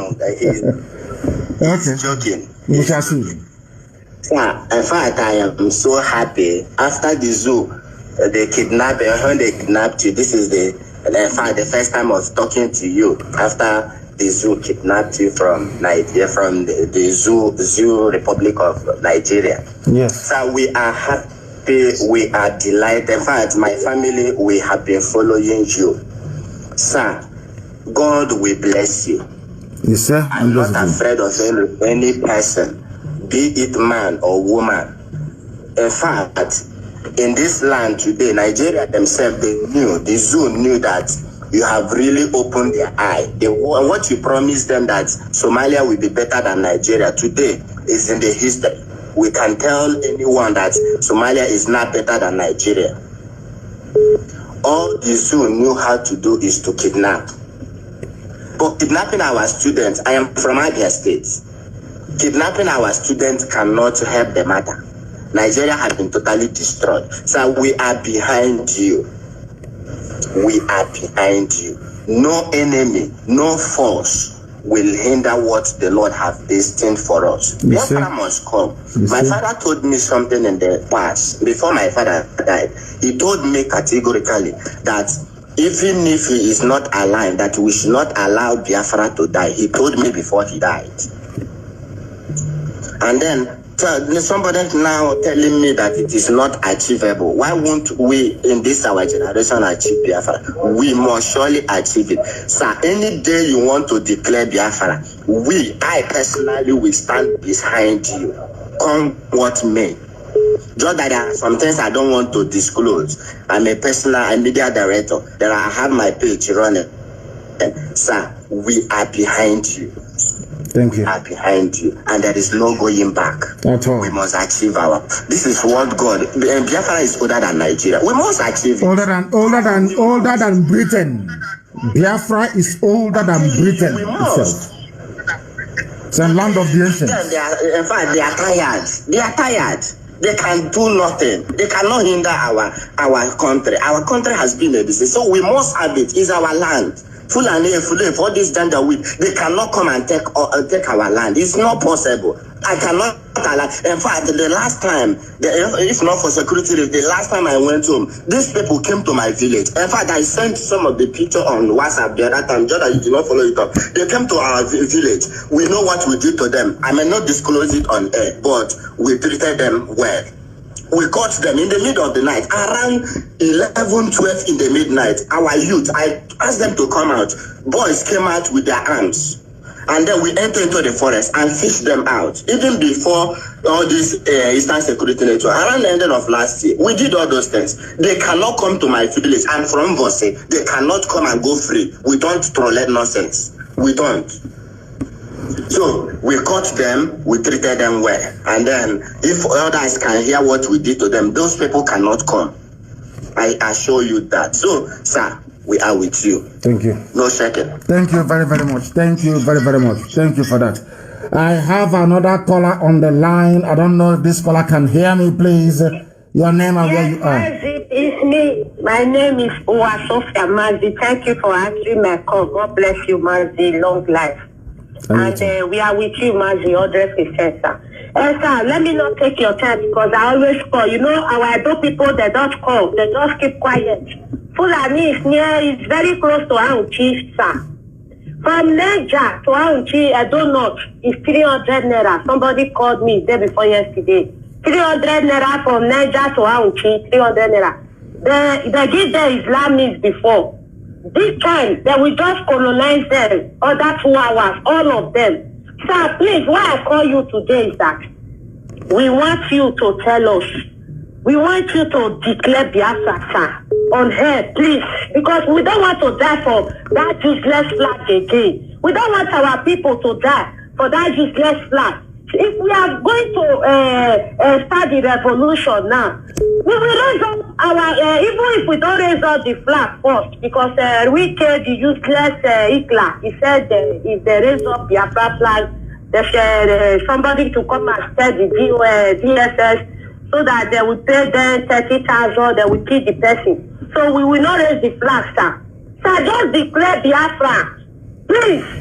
He's joking. We shall see. Yeah, in fact, I am so happy. After the zoo, when they kidnapped you, this is the first time I was talking to you after the zoo kidnapped you from Nigeria, from the zoo Republic of Nigeria. Yes. So we are happy, we are delighted. In fact, my family, we have been following you. Sir, God will bless you. Yes, sir. I'm not afraid of any person, be it man or woman. In fact, in this land today, Nigeria themselves, the zoo knew that you have really opened their eye. What you promised them that Somalia will be better than Nigeria today is in the history. We can tell anyone that Somalia is not better than Nigeria. All the zoo knew how to do is to kidnap. But kidnapping our students, I am from Abia State. Kidnapping our students cannot help the matter. Nigeria has been totally destroyed. So we are behind you. We are behind you. No enemy, no force will hinder what the Lord has destined for us. Biafra must come. My father told me something in the past, before my father died. He told me categorically that even if he is not alive, that we should not allow Biafra to die. He told me before he died. And then somebody now telling me that it is not achievable. Why won't we in this our generation achieve Biafra? We must surely achieve it. Sir, any day you want to declare Biafra, I personally will stand behind you. Come what may. Just that there are some things I don't want to disclose. I'm a media director. Then I have my page running. Sir, we are behind you. Thank you. We are behind you, and there is no going back. At all. We must achieve our. This is what God. Biafra is older than Nigeria. We must achieve it. Older than Britain. Biafra is older than Britain itself. It's a land of the ancients. In fact, they are tired. They are tired. They can do nothing. They cannot hinder our country. Our country has been a disease, so we must have it. It's our land. Fulani, all this gender they cannot come and take our land. It's not possible. I cannot allow. In fact, the last time, if not for security, the last time I went home, these people came to my village. In fact, I sent some of the picture on WhatsApp the other time, just that you did not follow it up. They came to our village. We know what we did to them. I may not disclose it on air, but we treated them well. We caught them in the middle of the night, around 11, 12 in the midnight. Our youth, I asked them to come out. Boys came out with their arms. And then we entered into the forest and fished them out. Even before all this Eastern Security Network, around the end of last year, we did all those things. They cannot come to my village. I'm from Vose. They cannot come and go free. We don't tolerate nonsense. We don't. So we caught them, we treated them well. And then if others can hear what we did to them, those people cannot come. I assure you that. So, sir, we are with you. Thank you. No second. Thank you very, very much. Thank you very, very much. Thank you for that. I have another caller on the line. I don't know if this caller can hear me, please. Your name and where you are. Mazi, it's me. My name is Sofia Mazi. Thank you for answering my call. God bless you, Mazi. Long life. And we are with you, Mazi, 100%, sir. Sir, let me not take your time because I always call. You know, our Edo people, they don't call. They just keep quiet. Fulani is it's very close to Aunchi, sir. From Niger to Aunchi, I don't know, it's 300 naira. Somebody called me day before yesterday. 300 naira from Niger to Aunchi, 300 naira. They did the Islamists before. This time, they will just colonize them, other 2 hours, all of them. Sir, please, why I call you today is that we want you to tell us. We want you to declare Biafra, sir, on air, please. Because we don't want to die for that useless flag again. We don't want our people to die for that useless flag. If we are going to start the revolution now, we will raise up our, even if we don't raise up the flag first, because we killed the useless Hitler. He said if they raise up the Biafra flag, there's somebody to come and tell the DSS so that they will pay them 30,000, they will kill the person. So we will not raise the flag, sir. Sir, just declare Biafra. Please.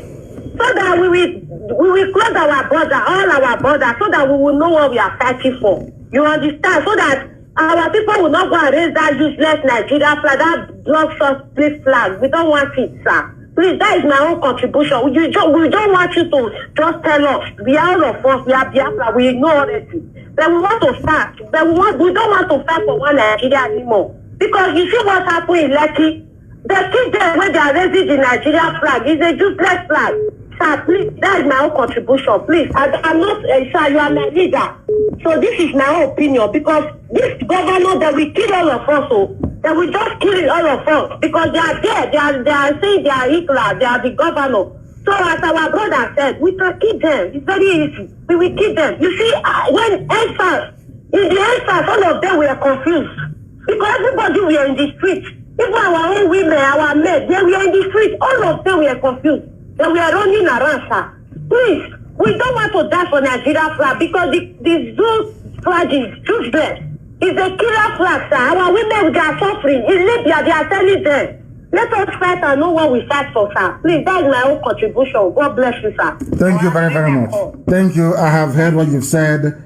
so that we will close our border, all our borders, so that we will know what we are fighting for. You understand? So that our people will not go and raise that useless Nigeria flag, that blood-soaked flag. We don't want it, sir. Please, that is my own contribution. We don't want you to just tell us. We are all of us. We are Biafra. We know already. But we want to start. But we don't want to fight for one Nigeria anymore. Because you see what happened in Lekki. The kids there when they are raising the Nigeria flag is a useless flag. Sir, please, that is my own contribution. Please, I'm not, sir, you are my leader. So this is my own opinion. Because this governor, that will kill all of us. So they will just kill all of us. Because they are there. They are saying they are Hitler. They are the governor. So as our brother said, we can kill them. It's very easy. We will kill them. You see, when in the answers, all of them were confused. Because everybody were in the street. Even our own women, our men, they were in the street. All of them were confused. They were running around, sir. Please, we don't want to die for Nigeria flag because the zoo flag is useless. It's a killer flag, sir. Our women, they are suffering. In Libya, they are telling them. Let us fight and know what we fight for, sir. Please, that is my own contribution. God bless you, sir. Thank you very, very much. Thank you. I have heard what you've said,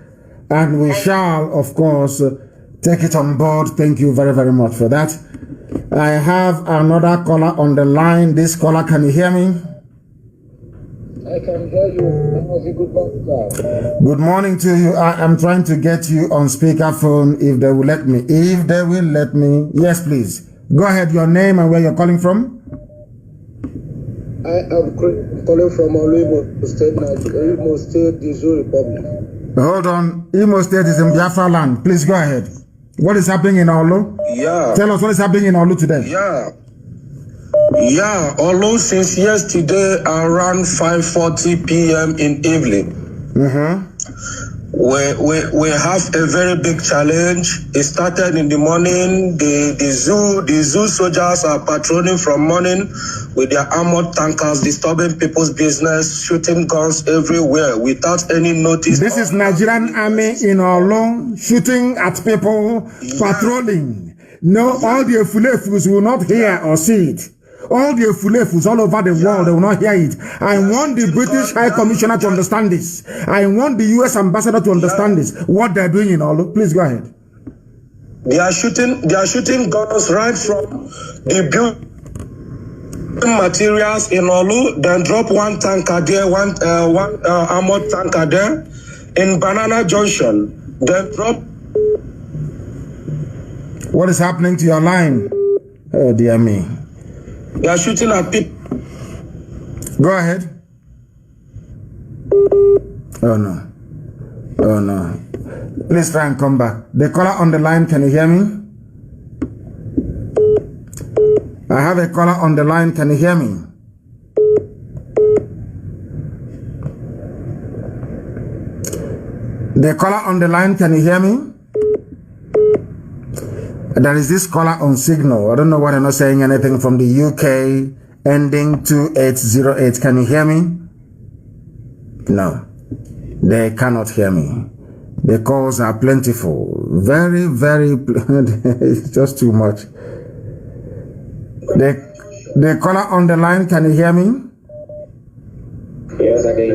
and we shall, of course, take it on board. Thank you very, very much for that. I have another caller on the line. This caller, can you hear me? I can hear you. Good morning, sir. Good morning to you. I am trying to get you on speakerphone if they will let me. If they will let me. Yes, please. Go ahead, your name and where you're calling from. I am calling from Imo State, Imo State, the Zoo Republic. Hold on. Imo State is in Biafra land. Please go ahead. What is happening in Olu? Yeah. Tell us what is happening in Olu today. Yeah, Olu since yesterday around 5:40 p.m. in evening. We have a very big challenge. It started in the morning. The zoo soldiers are patrolling from morning with their armored tankers, disturbing people's business, shooting guns everywhere without any notice. This is Nigerian army in Olu shooting at people, patrolling. No, all the Fulefus will not hear or see it. All the Fulefus all over the world, they will not hear it. I want the British High Commissioner to understand this. I want the US Ambassador to understand this. What they're doing in Olu. Please go ahead. They are shooting guns right from the building materials in Olu, then drop one tanker there, one armored tanker there in Banana Junction, then drop. What is happening to your line? Oh dear me. They are shooting at people. Go ahead. Oh no. Oh no. Please try and come back. The caller on the line, can you hear me? I have a caller on the line, can you hear me? The caller on the line, can you hear me? There is this caller on signal. I don't know why they're not saying anything from the UK, ending 2808. Can you hear me? No, they cannot hear me. The calls are plentiful. Very, very, it's just too much. The caller on the line, can you hear me? Yes, I can.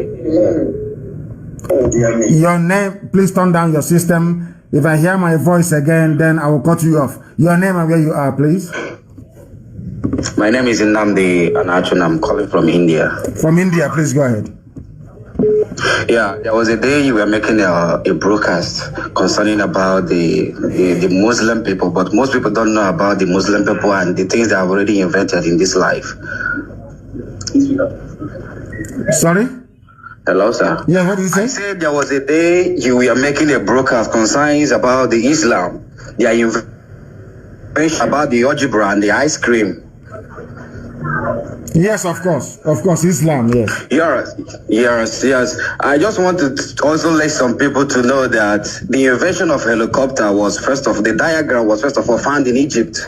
Your name, please turn down your system. If I hear my voice again, then I will cut you off. Your name and where you are, please. My name is Nnamdi Kanu. I'm calling from India. From India, please go ahead. Yeah, there was a day you were making a broadcast concerning about the Muslim people, but most people don't know about the Muslim people and the things they have already invented in this life. Sorry? Hello, sir. Yeah, what did you say? I said there was a day you were making a broadcast concerning about the Islam, their invention about the algebra and the ice cream. Yes, of course, Islam, yes. Yes. I just want to also let some people to know that the invention of helicopter was the diagram was first of all found in Egypt.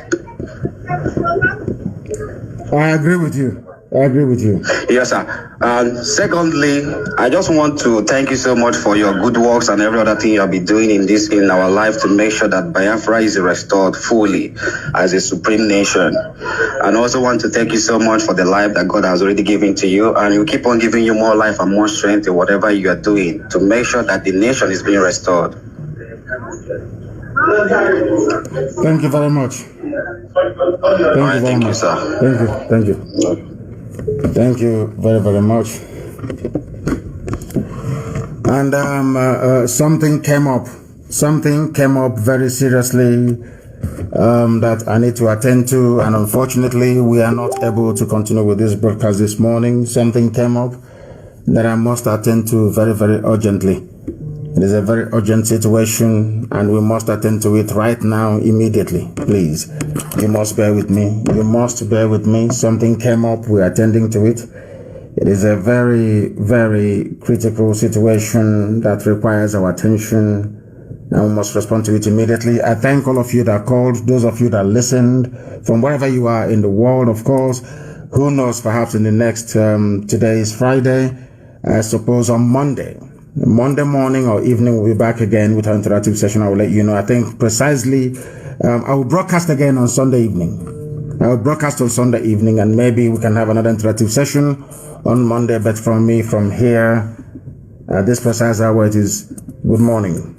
I agree with you. I agree with you. Yes, sir. And secondly, I just want to thank you so much for your good works and every other thing you'll be doing in our life to make sure that Biafra is restored fully as a supreme nation. And also want to thank you so much for the life that God has already given to you, and He'll keep on giving you more life and more strength in whatever you are doing to make sure that the nation is being restored. Thank you very much. Thank you, sir. Thank you. Thank you very, very much. And something came up very seriously that I need to attend to, and unfortunately we are not able to continue with this broadcast this morning. Something came up that I must attend to very, very urgently. It is a very urgent situation and we must attend to it right now, immediately. Please, you must bear with me. You must bear with me. Something came up, we're attending to it. It is a very, very critical situation that requires our attention, and we must respond to it immediately. I thank all of you that called, those of you that listened, from wherever you are in the world, of course. Who knows, perhaps in the next, today is Friday, I suppose on Monday morning or evening, we'll be back again with our interactive session. I will let you know. I think precisely, I will broadcast again on Sunday evening. I will broadcast on Sunday evening, and maybe we can have another interactive session on Monday. But from me, from here, at this precise hour, it is good morning.